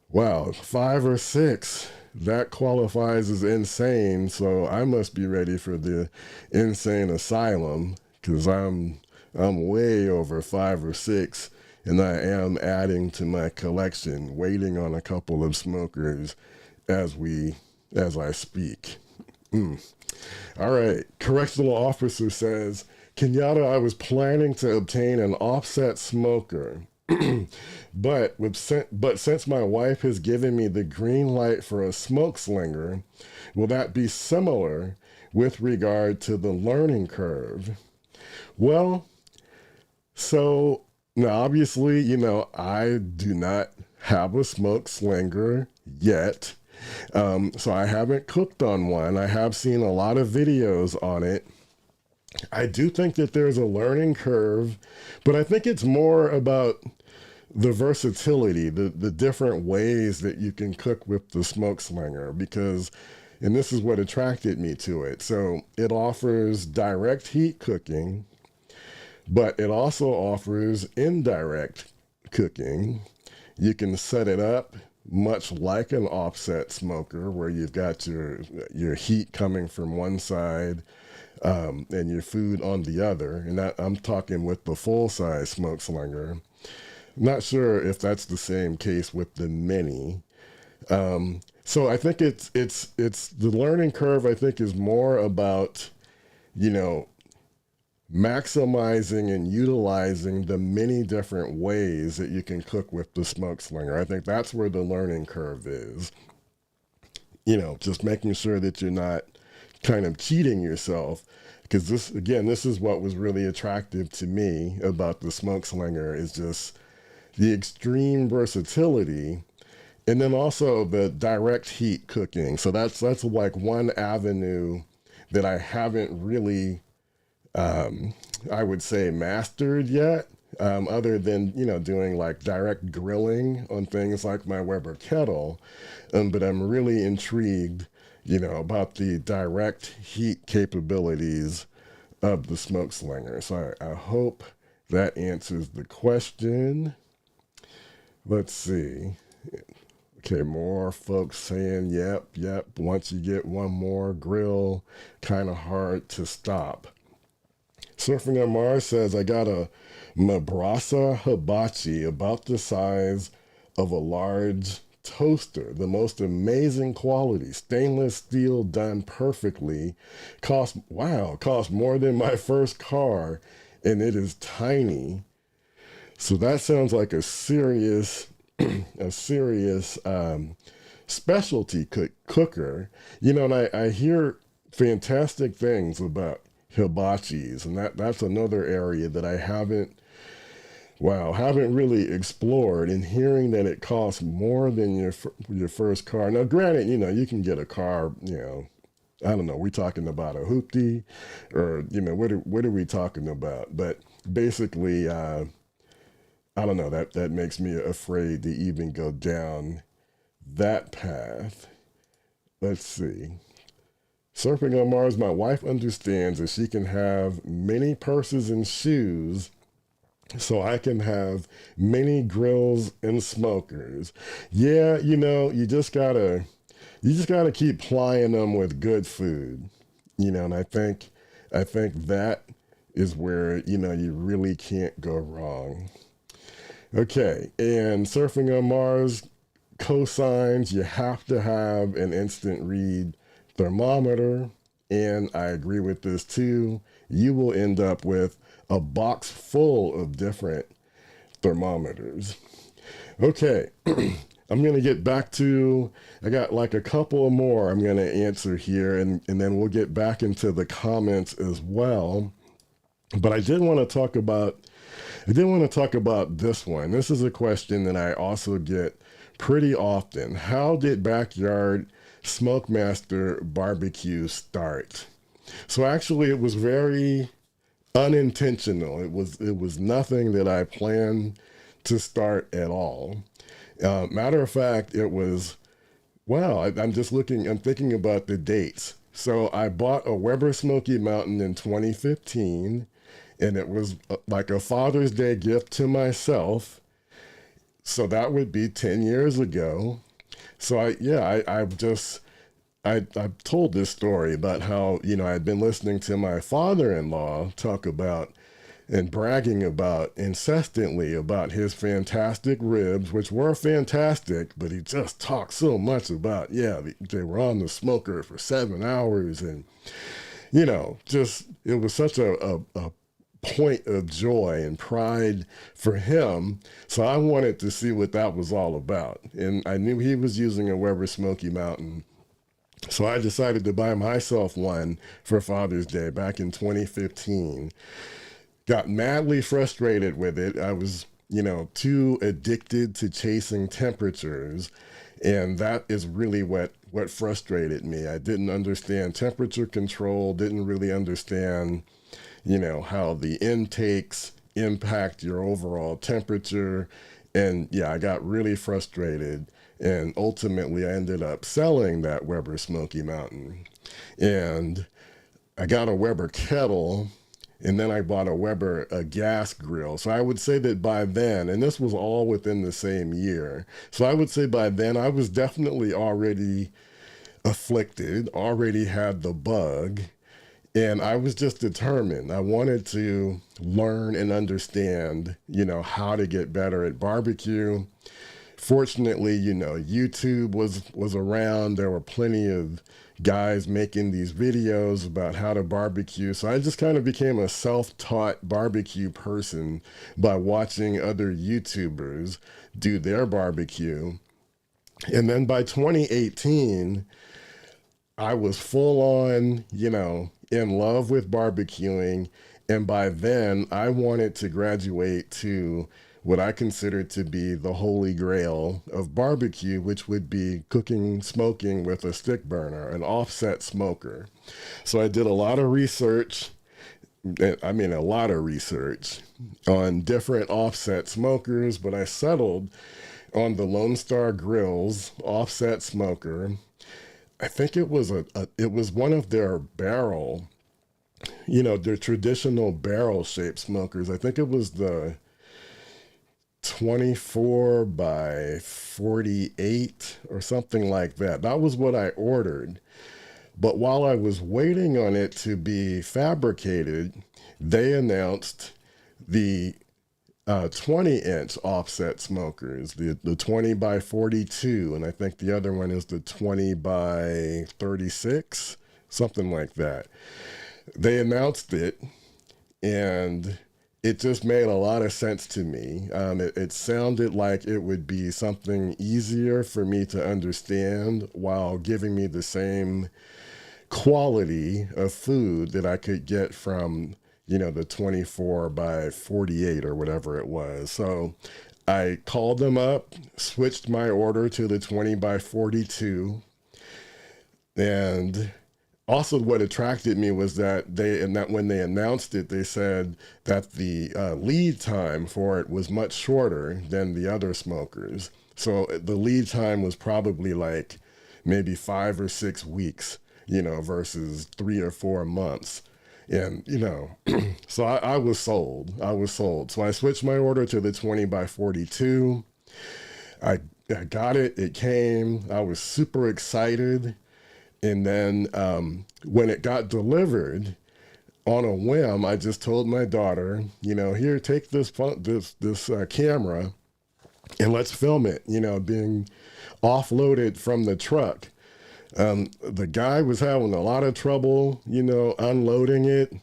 Wow, 5 or 6. That qualifies as insane, so I must be ready for the insane asylum because I'm way over 5 or 6, and I am adding to my collection, waiting on a couple of smokers as I speak. All right, correctional officer says, Kenyatta, I was planning to obtain an offset smoker. But since my wife has given me the green light for a smoke slinger, will that be similar with regard to the learning curve? Well, so now obviously, I do not have a smoke slinger yet. So I haven't cooked on one. I have seen a lot of videos on it. I do think that there's a learning curve, but I think it's more about the versatility, the different ways that you can cook with the smoke slinger, because, and this is what attracted me to it. So it offers direct heat cooking, but it also offers indirect cooking. You can set it up much like an offset smoker where you've got your heat coming from one side and your food on the other. And I'm talking with the full size smoke slinger. Not sure if that's the same case with the mini. So I think it's the learning curve. I think is more about, you know, maximizing and utilizing the many different ways that you can cook with the smoke slinger. I think that's where the learning curve is. You know, just making sure that you're not kind of cheating yourself. Because this, again, this is what was really attractive to me about the smoke slinger is just the extreme versatility, and then also the direct heat cooking. So that's like one avenue that I haven't really, I would say, mastered yet. Other than, you know, doing like direct grilling on things like my Weber kettle, but I'm really intrigued, you know, about the direct heat capabilities of the smoke slinger. So I hope that answers the question. Let's see. Okay, more folks saying, yep, yep. Once you get one more grill, kind of hard to stop. Surfing on Mars says, I got a Mabrasa hibachi about the size of a large toaster. The most amazing quality. Stainless steel done perfectly. Cost more than my first car, and it is tiny. So that sounds like a serious a serious specialty cooker. You know, and I hear fantastic things about hibachis, and that's another area that I haven't really explored. And hearing that it costs more than your first car. Now, granted, you know, you can get a car, you know, I don't know, we're talking about a hoopty, or, you know, what are we talking about? But basically, I don't know, that makes me afraid to even go down that path. Let's see. Surfing on Mars, my wife understands that she can have many purses and shoes, so I can have many grills and smokers. Yeah, you know, you just gotta keep plying them with good food. You know, and I think that is where, you know, you really can't go wrong. Okay, and Surfing on Mars cosigns, you have to have an instant read thermometer, and I agree with this too. You will end up with a box full of different thermometers. Okay, I'm going to get back to, I got like a couple more I'm going to answer here, and then we'll get back into the comments as well. But I did want to talk about this one. This is a question that I also get pretty often. How did Backyard SmokeMaster Barbecue start? So actually, it was very unintentional. It was nothing that I planned to start at all. Matter of fact, it was, I'm thinking about the dates. So I bought a Weber Smoky Mountain in 2015, and it was like a Father's Day gift to myself. So that would be 10 years ago. So I've told this story about how, you know, I'd been listening to my father-in-law talk about and bragging about incessantly about his fantastic ribs, which were fantastic, but he just talked so much about, yeah, they were on the smoker for 7 hours. And, you know, just, it was such a point of joy and pride for him. So I wanted to see what that was all about. And I knew he was using a Weber Smoky Mountain. So I decided to buy myself one for Father's Day back in 2015. Got madly frustrated with it. I was, you know, too addicted to chasing temperatures. And that is really what frustrated me. I didn't understand temperature control, didn't really understand, you know, how the intakes impact your overall temperature. And yeah, I got really frustrated. And ultimately, I ended up selling that Weber Smoky Mountain. And I got a Weber kettle, and then I bought a gas grill. So I would say that by then, and this was all within the same year, so I would say by then I was definitely already afflicted, already had the bug. And I was just determined. I wanted to learn and understand, how to get better at barbecue. Fortunately, YouTube was around. There were plenty of guys making these videos about how to barbecue. So I just kind of became a self-taught barbecue person by watching other YouTubers do their barbecue. And then by 2018, I was full on, in love with barbecuing. And by then, I wanted to graduate to what I considered to be the holy grail of barbecue, which would be cooking, smoking with a stick burner, an offset smoker. So I did a lot of research. I mean, a lot of research on different offset smokers, but I settled on the Lone Star Grill's offset smoker. I think it was one of their barrel, their traditional barrel shaped smokers. I think it was the 24 by 48 or something like that. That was what I ordered. But while I was waiting on it to be fabricated, they announced the 20-inch offset smokers, the 20 by 42, and I think the other one is the 20 by 36, something like that. They announced it, and it just made a lot of sense to me. It sounded like it would be something easier for me to understand while giving me the same quality of food that I could get from, the 24 by 48 or whatever it was. So I called them up, switched my order to the 20 by 42. And also what attracted me was that when they announced it, they said that the lead time for it was much shorter than the other smokers. So the lead time was probably like maybe 5 or 6 weeks, versus 3 or 4 months. And, so I was sold. I was sold. So I switched my order to the 20 by 42. I got it. It came. I was super excited. And then when it got delivered, on a whim, I just told my daughter, here, take this camera and let's film it, being offloaded from the truck. The guy was having a lot of trouble, unloading it.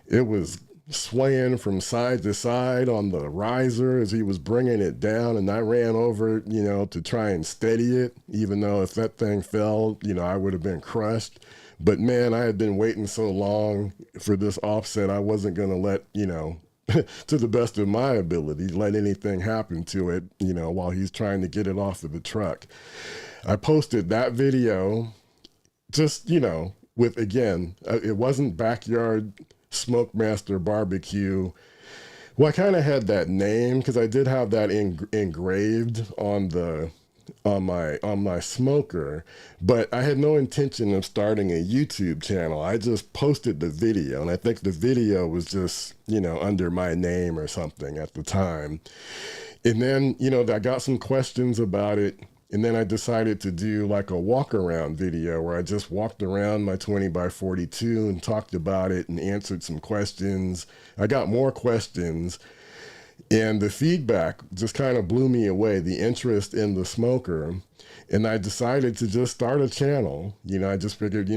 It was swaying from side to side on the riser as he was bringing it down, and I ran over, to try and steady it, even though if that thing fell, I would have been crushed. But man, I had been waiting so long for this offset, I wasn't going to let, to the best of my ability, let anything happen to it, while he's trying to get it off of the truck. I posted that video just, with, again, it wasn't backyard SmokeMaster barbecue. Well, I kind of had that name because I did have that engraved on my smoker, but I had no intention of starting a YouTube channel. I just posted the video, and I think the video was just, under my name or something at the time. And then, I got some questions about it. And then I decided to do like a walk around video where I just walked around my 20 by 42 and talked about it and answered some questions. I got more questions, and the feedback just kind of blew me away, the interest in the smoker. And I decided to just start a channel. I just figured,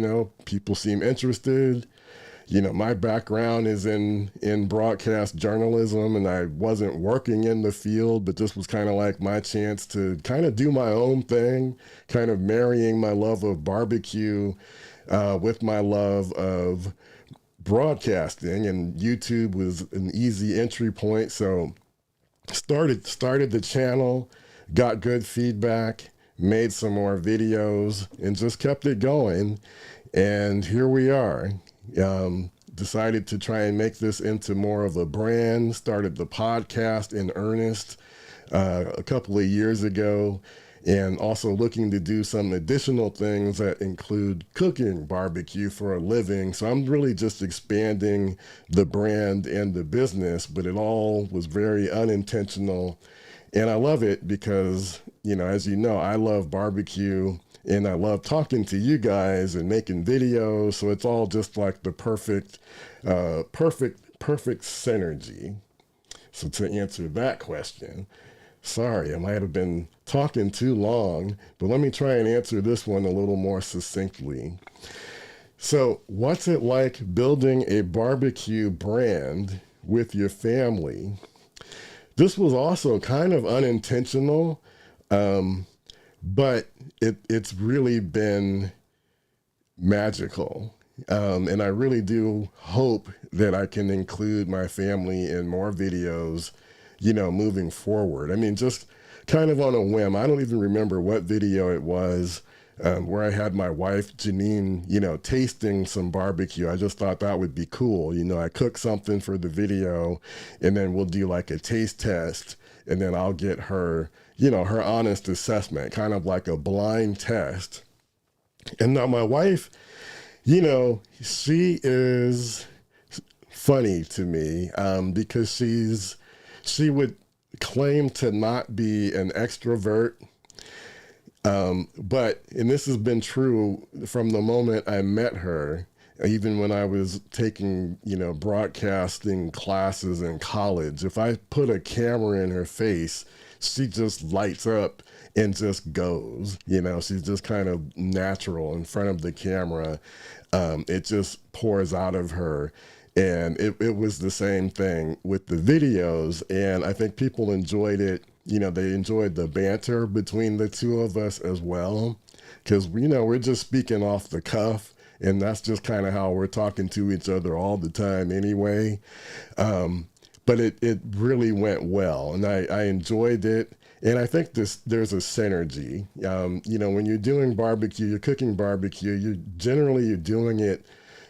people seem interested. My background is in broadcast journalism, and I wasn't working in the field, but this was kind of like my chance to kind of do my own thing, kind of marrying my love of barbecue with my love of broadcasting, and YouTube was an easy entry point. So started the channel, got good feedback, made some more videos, and just kept it going. And here we are. Decided to try and make this into more of a brand, started the podcast in earnest a couple of years ago, and also looking to do some additional things that include cooking barbecue for a living. So I'm really just expanding the brand and the business, but it all was very unintentional. And I love it because, as you know, I love barbecue and I love talking to you guys and making videos. So it's all just like the perfect synergy. So to answer that question, sorry, I might have been talking too long, but let me try and answer this one a little more succinctly. So, what's it like building a barbecue brand with your family? This was also kind of unintentional, um, but it's really been magical. And I really do hope that I can include my family in more videos, moving forward. I mean, just kind of on a whim. I don't even remember what video it was, where I had my wife, Janine, tasting some barbecue. I just thought that would be cool. I cook something for the video and then we'll do like a taste test and then I'll get her, her honest assessment, kind of like a blind test. And now my wife, she is funny to me, because she would claim to not be an extrovert. And this has been true from the moment I met her, even when I was taking, broadcasting classes in college. If I put a camera in her face, she just lights up and just goes. She's just kind of natural in front of the camera. It just pours out of her. And it was the same thing with the videos. And I think people enjoyed it. They enjoyed the banter between the two of us as well. Because, we're just speaking off the cuff. And that's just kind of how we're talking to each other all the time anyway. But it really went well. And I enjoyed it. And I think there's a synergy. When you're doing barbecue, you're cooking barbecue, you're doing it,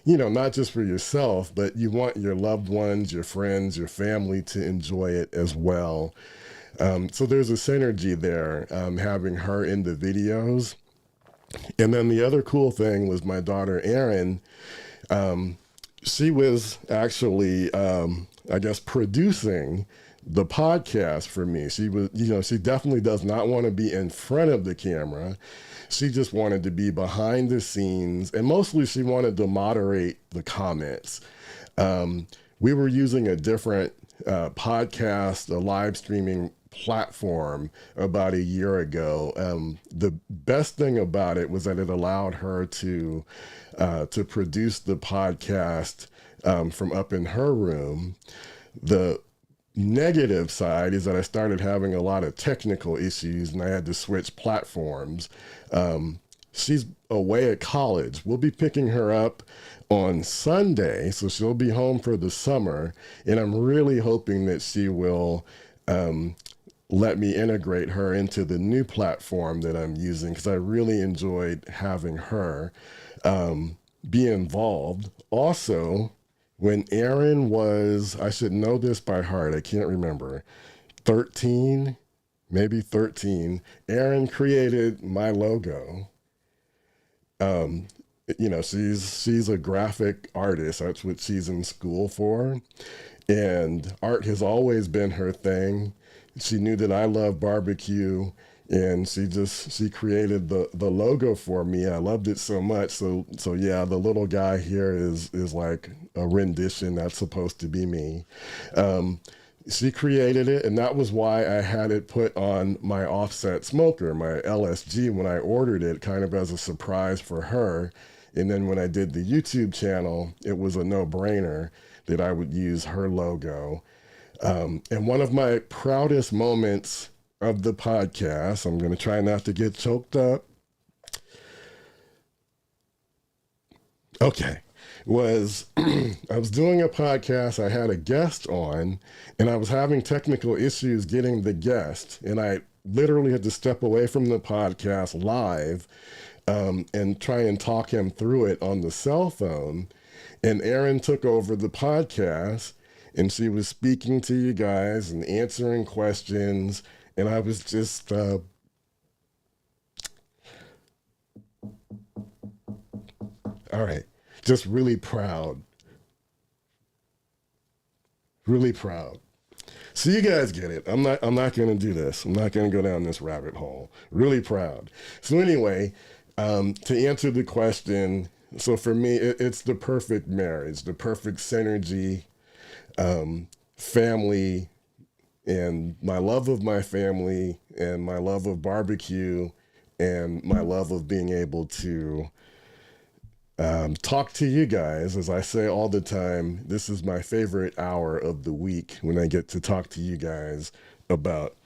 not just for yourself, but you want your loved ones, your friends, your family to enjoy it as well. So there's a synergy there, having her in the videos. And then the other cool thing was my daughter, Erin. She was actually, I guess, producing the podcast for me. She was, she definitely does not want to be in front of the camera. She just wanted to be behind the scenes, and mostly she wanted to moderate the comments. We were using a different podcast, a live streaming platform about a year ago. The best thing about it was that it allowed her to produce the podcast from up in her room. The negative side is that I started having a lot of technical issues and I had to switch platforms. She's away at college. We'll be picking her up on Sunday, so she'll be home for the summer. And I'm really hoping that she will let me integrate her into the new platform that I'm using, because I really enjoyed having her be involved. Also, when Erin was, I should know this by heart, I can't remember, 13, maybe 13, Erin created my logo. She's a graphic artist. That's what she's in school for. And art has always been her thing. She knew that I love barbecue, and she created the logo for me. I loved it so much. So yeah, the little guy here is like a rendition. That's supposed to be me. She created it, and that was why I had it put on my offset smoker, my LSG, when I ordered it, kind of as a surprise for her. And then when I did the YouTube channel, it was a no-brainer that I would use her logo. And one of my proudest moments of the podcast, I'm going to try not to get choked up. Okay. Was I was doing a podcast, I had a guest on, and I was having technical issues getting the guest, and I literally had to step away from the podcast live and try and talk him through it on the cell phone. And Erin took over the podcast, and she was speaking to you guys and answering questions, and I was just all right. Just really proud. Really proud. So you guys get it. I'm not going to do this. I'm not going to go down this rabbit hole. Really proud. So anyway, to answer the question, so for me, it's the perfect marriage, the perfect synergy, family, and my love of my family, and my love of barbecue, and my love of being able to talk to you guys. As I say all the time, this is my favorite hour of the week when I get to talk to you guys about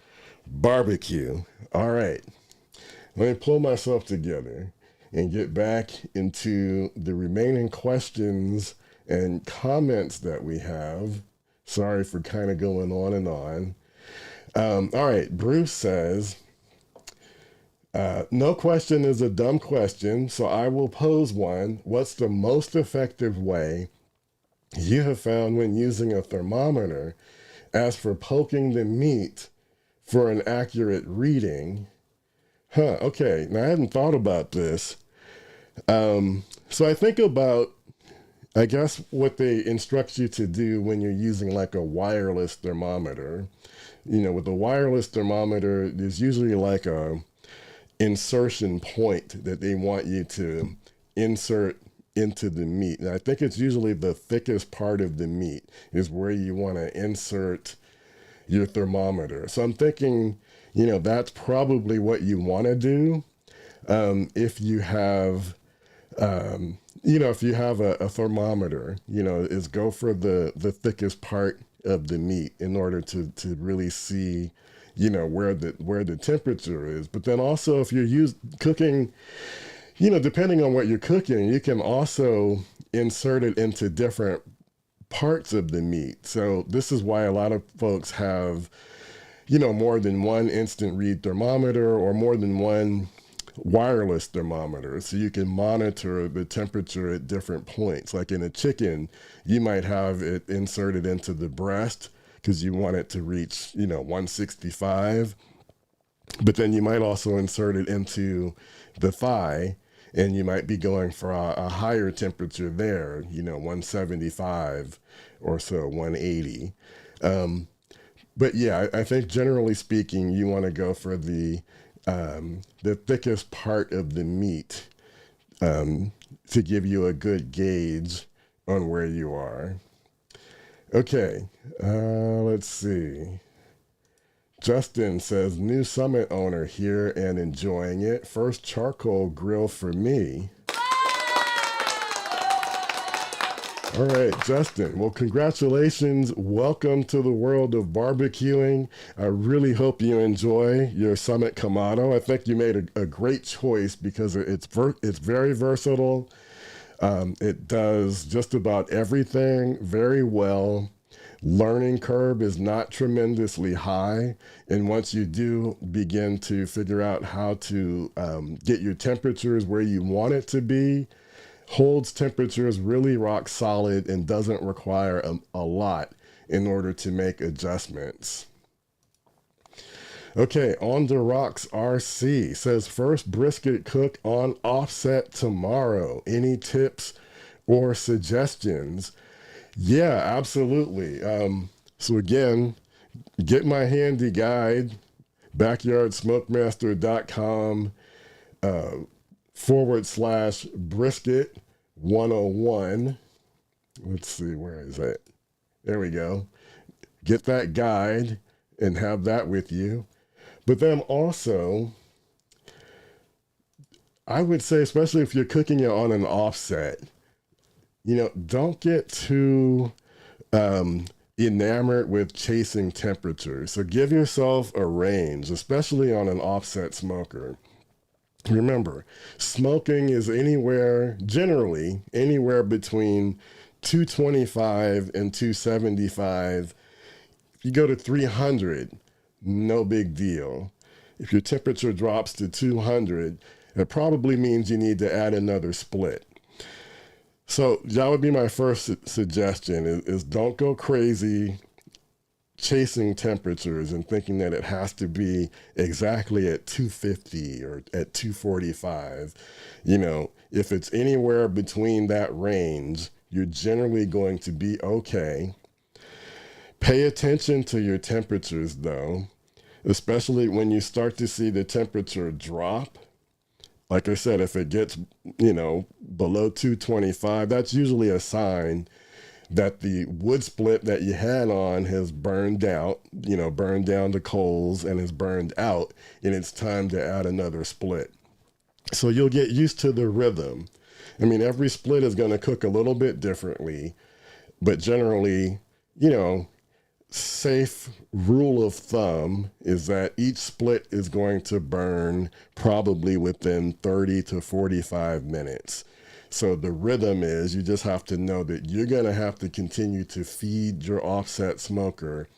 barbecue. All right, let me pull myself together and get back into the remaining questions and comments that we have. Sorry for kind of going on and on. All right, Bruce says, no question is a dumb question, so I will pose one. What's the most effective way you have found when using a thermometer as for poking the meat for an accurate reading? Okay, now I hadn't thought about this. So I think about, I guess, what they instruct you to do when you're using like a wireless thermometer. With a wireless thermometer, there's usually like a insertion point that they want you to insert into the meat. And I think it's usually the thickest part of the meat is where you want to insert your thermometer. So I'm thinking, that's probably what you want to do. If you have, if you have a thermometer, is go for the thickest part of the meat in order to really see, where the temperature is. But then also if you're cooking, depending on what you're cooking, you can also insert it into different parts of the meat. So this is why a lot of folks have, more than one instant read thermometer or more than one wireless thermometer, so you can monitor the temperature at different points. Like in a chicken, you might have it inserted into the breast because you want it to reach 165, but then you might also insert it into the thigh and you might be going for a higher temperature there, 175 or so, 180. But yeah, I think generally speaking, you want to go for the thickest part of the meat to give you a good gauge on where you are. Okay, let's see. Justin says, new Summit owner here and enjoying it. First charcoal grill for me. All right, Justin. Well, congratulations. Welcome to the world of barbecuing. I really hope you enjoy your Summit Kamado. I think you made a great choice because it's very versatile. It does just about everything very well. Learning curve is not tremendously high. And once you do begin to figure out how to get your temperatures where you want it to be, holds temperatures really rock solid and doesn't require a lot in order to make adjustments. Okay, On the Rocks RC says, first brisket cook on offset tomorrow. Any tips or suggestions? Yeah, absolutely. So again, get my handy guide, backyardsmokemaster.com /brisket 101. Let's see, where is it? There we go. Get that guide and have that with you. But then also, I would say, especially if you're cooking it on an offset, don't get too enamored with chasing temperatures. So give yourself a range, especially on an offset smoker. Remember, smoking is generally anywhere between 225 and 275. If you go to 300, no big deal. If your temperature drops to 200, it probably means you need to add another split. So that would be my first suggestion is don't go crazy chasing temperatures and thinking that it has to be exactly at 250 or at 245. If it's anywhere between that range, you're generally going to be okay. Pay attention to your temperatures though, especially when you start to see the temperature drop. Like I said, if it gets, below 225, that's usually a sign that the wood split that you had on has burned out, burned down the coals and is burned out, and it's time to add another split. So you'll get used to the rhythm. I mean, every split is going to cook a little bit differently, but generally, safe rule of thumb is that each split is going to burn probably within 30 to 45 minutes. So the rhythm is you just have to know that you're going to have to continue to feed your offset smoker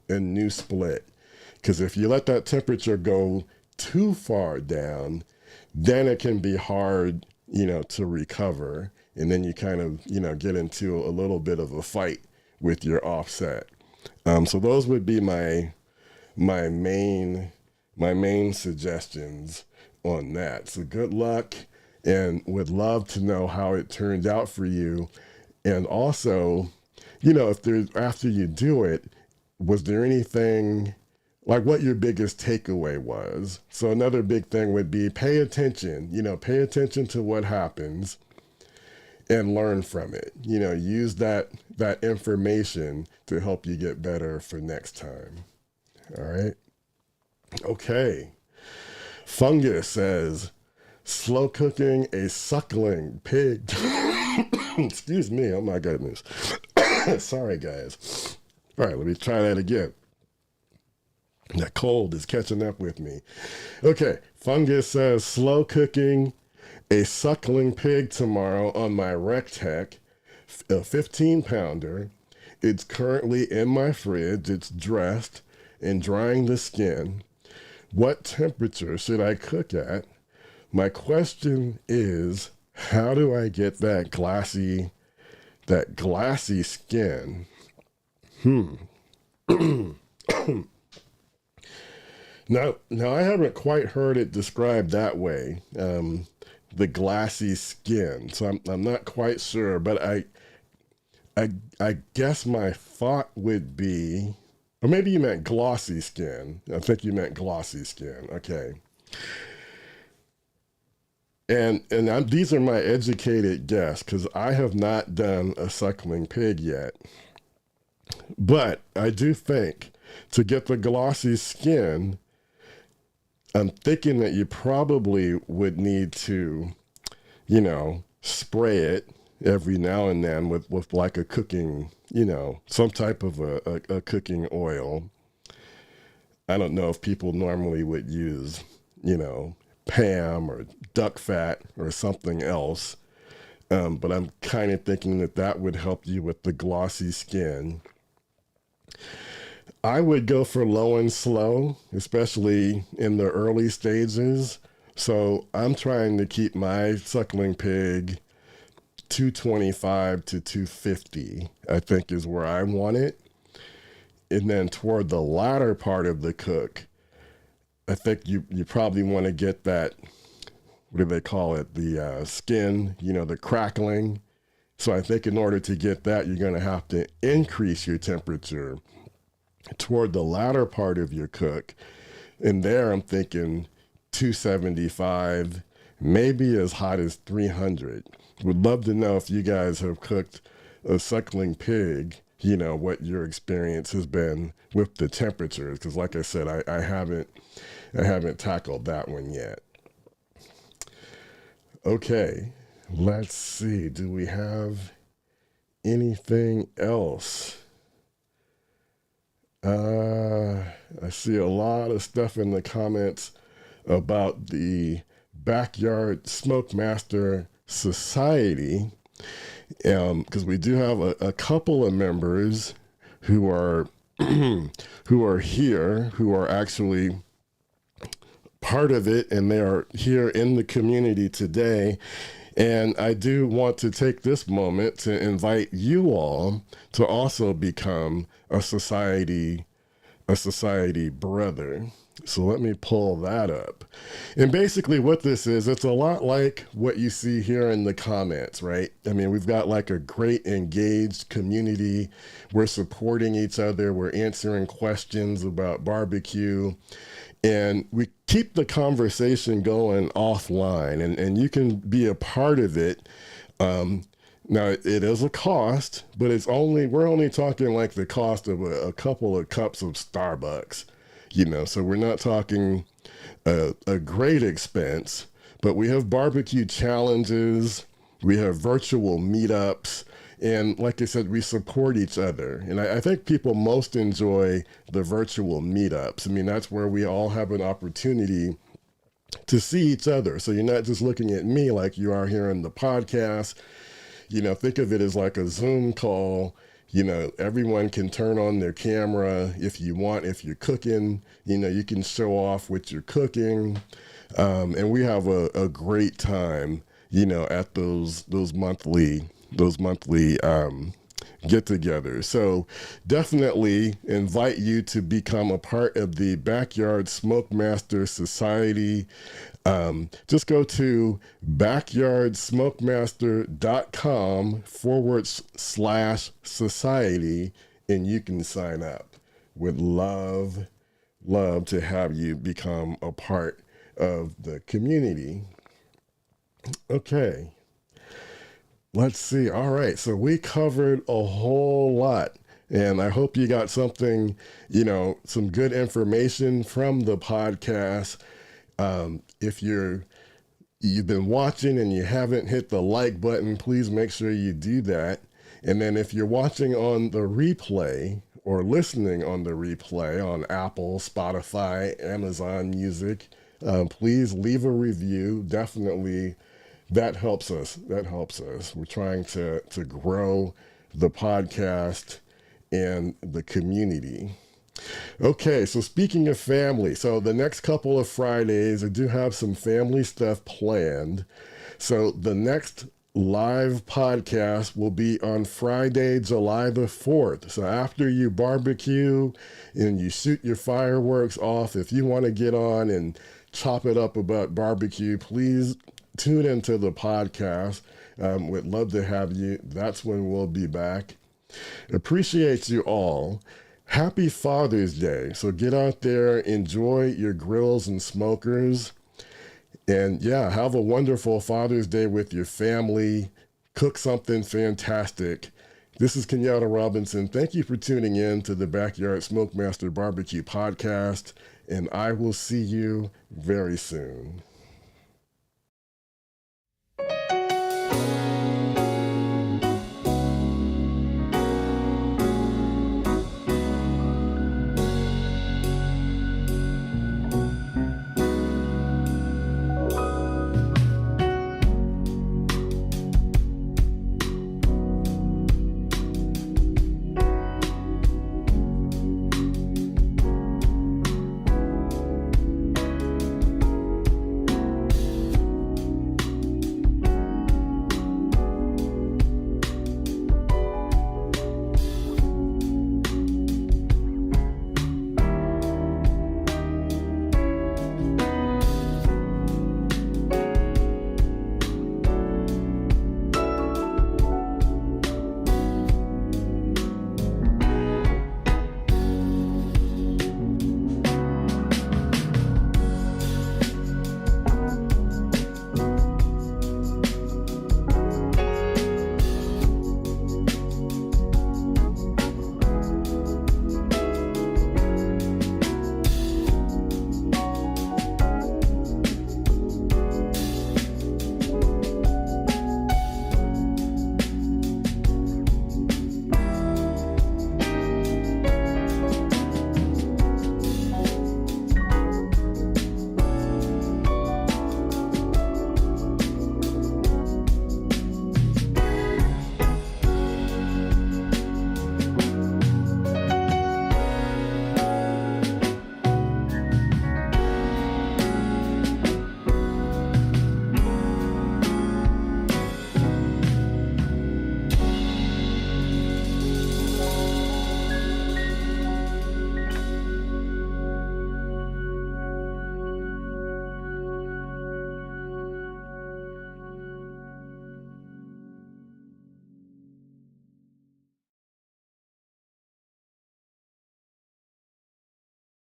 a new split. Because if you let that temperature go too far down, then it can be hard, to recover. And then you kind of, get into a little bit of a fight with your offset. So those would be my main suggestions on that. So good luck, and would love to know how it turned out for you. And also, if there's, after you do it, was there anything like what your biggest takeaway was? So another big thing would be pay attention, pay attention to what happens and learn from it. Use that information to help you get better for next time. All right. Okay. Fungus says, slow cooking a suckling pig. Excuse me. Oh my goodness. Sorry, guys. All right, let me try that again. That cold is catching up with me. Okay. Fungus says, slow cooking a suckling pig tomorrow on my Rectech, a 15-pounder. It's currently in my fridge. It's dressed and drying the skin. What temperature should I cook at? My question is, how do I get that glassy skin? Now I haven't quite heard it described that way. The glassy skin. So I'm not quite sure, but I guess my thought would be, or maybe you meant glossy skin. I think you meant glossy skin. Okay. And these are my educated guess, because I have not done a suckling pig yet. But I do think to get the glossy skin, I'm thinking that you probably would need to, spray it every now and then with like a cooking, some type of a cooking oil. I don't know if people normally would use, Pam or duck fat or something else. But I'm kind of thinking that would help you with the glossy skin. I would go for low and slow, especially in the early stages. So I'm trying to keep my suckling pig 225 to 250, I think is where I want it. And then toward the latter part of the cook, I think you probably want to get that, what do they call it? The skin, the crackling. So I think in order to get that, you're going to have to increase your temperature toward the latter part of your cook. And there I'm thinking 275, maybe as hot as 300. Would love to know if you guys have cooked a suckling pig, what your experience has been with the temperatures. Because like I said, I haven't tackled that one yet. Okay, let's see. Do we have anything else? I see a lot of stuff in the comments about the Backyard SmokeMaster Society, because we do have a couple of members who are here, who are actually part of it, and they are here in the community today. And I do want to take this moment to invite you all to also become a society a society brother. So let me pull that up. And basically what this is, it's a lot like what you see here in the comments, right? I mean, we've got like a great engaged community. We're supporting each other. We're answering questions about barbecue. And we keep the conversation going offline, and you can be a part of it. Now it is a cost, but we're only talking like the cost of a couple of cups of Starbucks, so we're not talking a great expense, but we have barbecue challenges, we have virtual meetups, and like I said, we support each other. And I think people most enjoy the virtual meetups. I mean, that's where we all have an opportunity to see each other. So you're not just looking at me like you are here in the podcast. Think of it as like a Zoom call. Everyone can turn on their camera if you want. If you're cooking, you can show off what you're cooking. And we have a great time, at those monthly get-togethers. So definitely invite you to become a part of the Backyard SmokeMaster Society. Just go to backyardsmokemaster.com/society and you can sign up. Would love to have you become a part of the community. Okay. Let's see. All right. So we covered a whole lot. And I hope you got something, some good information from the podcast. If you've been watching and you haven't hit the like button, please make sure you do that. And then if you're watching on the replay or listening on the replay on Apple, Spotify, Amazon Music, please leave a review. Definitely, that helps us. We're trying to grow the podcast and the community. Okay, so speaking of family, so the next couple of Fridays, I do have some family stuff planned. So the next live podcast will be on Friday, July the 4th. So after you barbecue and you shoot your fireworks off, if you want to get on and chop it up about barbecue, please tune into the podcast. We'd love to have you. That's when we'll be back. Appreciate you all. Happy Father's Day. So get out there, enjoy your grills and smokers. And yeah, have a wonderful Father's Day with your family. Cook something fantastic. This is Kenyatta Robinson. Thank you for tuning in to the Backyard SmokeMaster Barbecue Podcast. And I will see you very soon.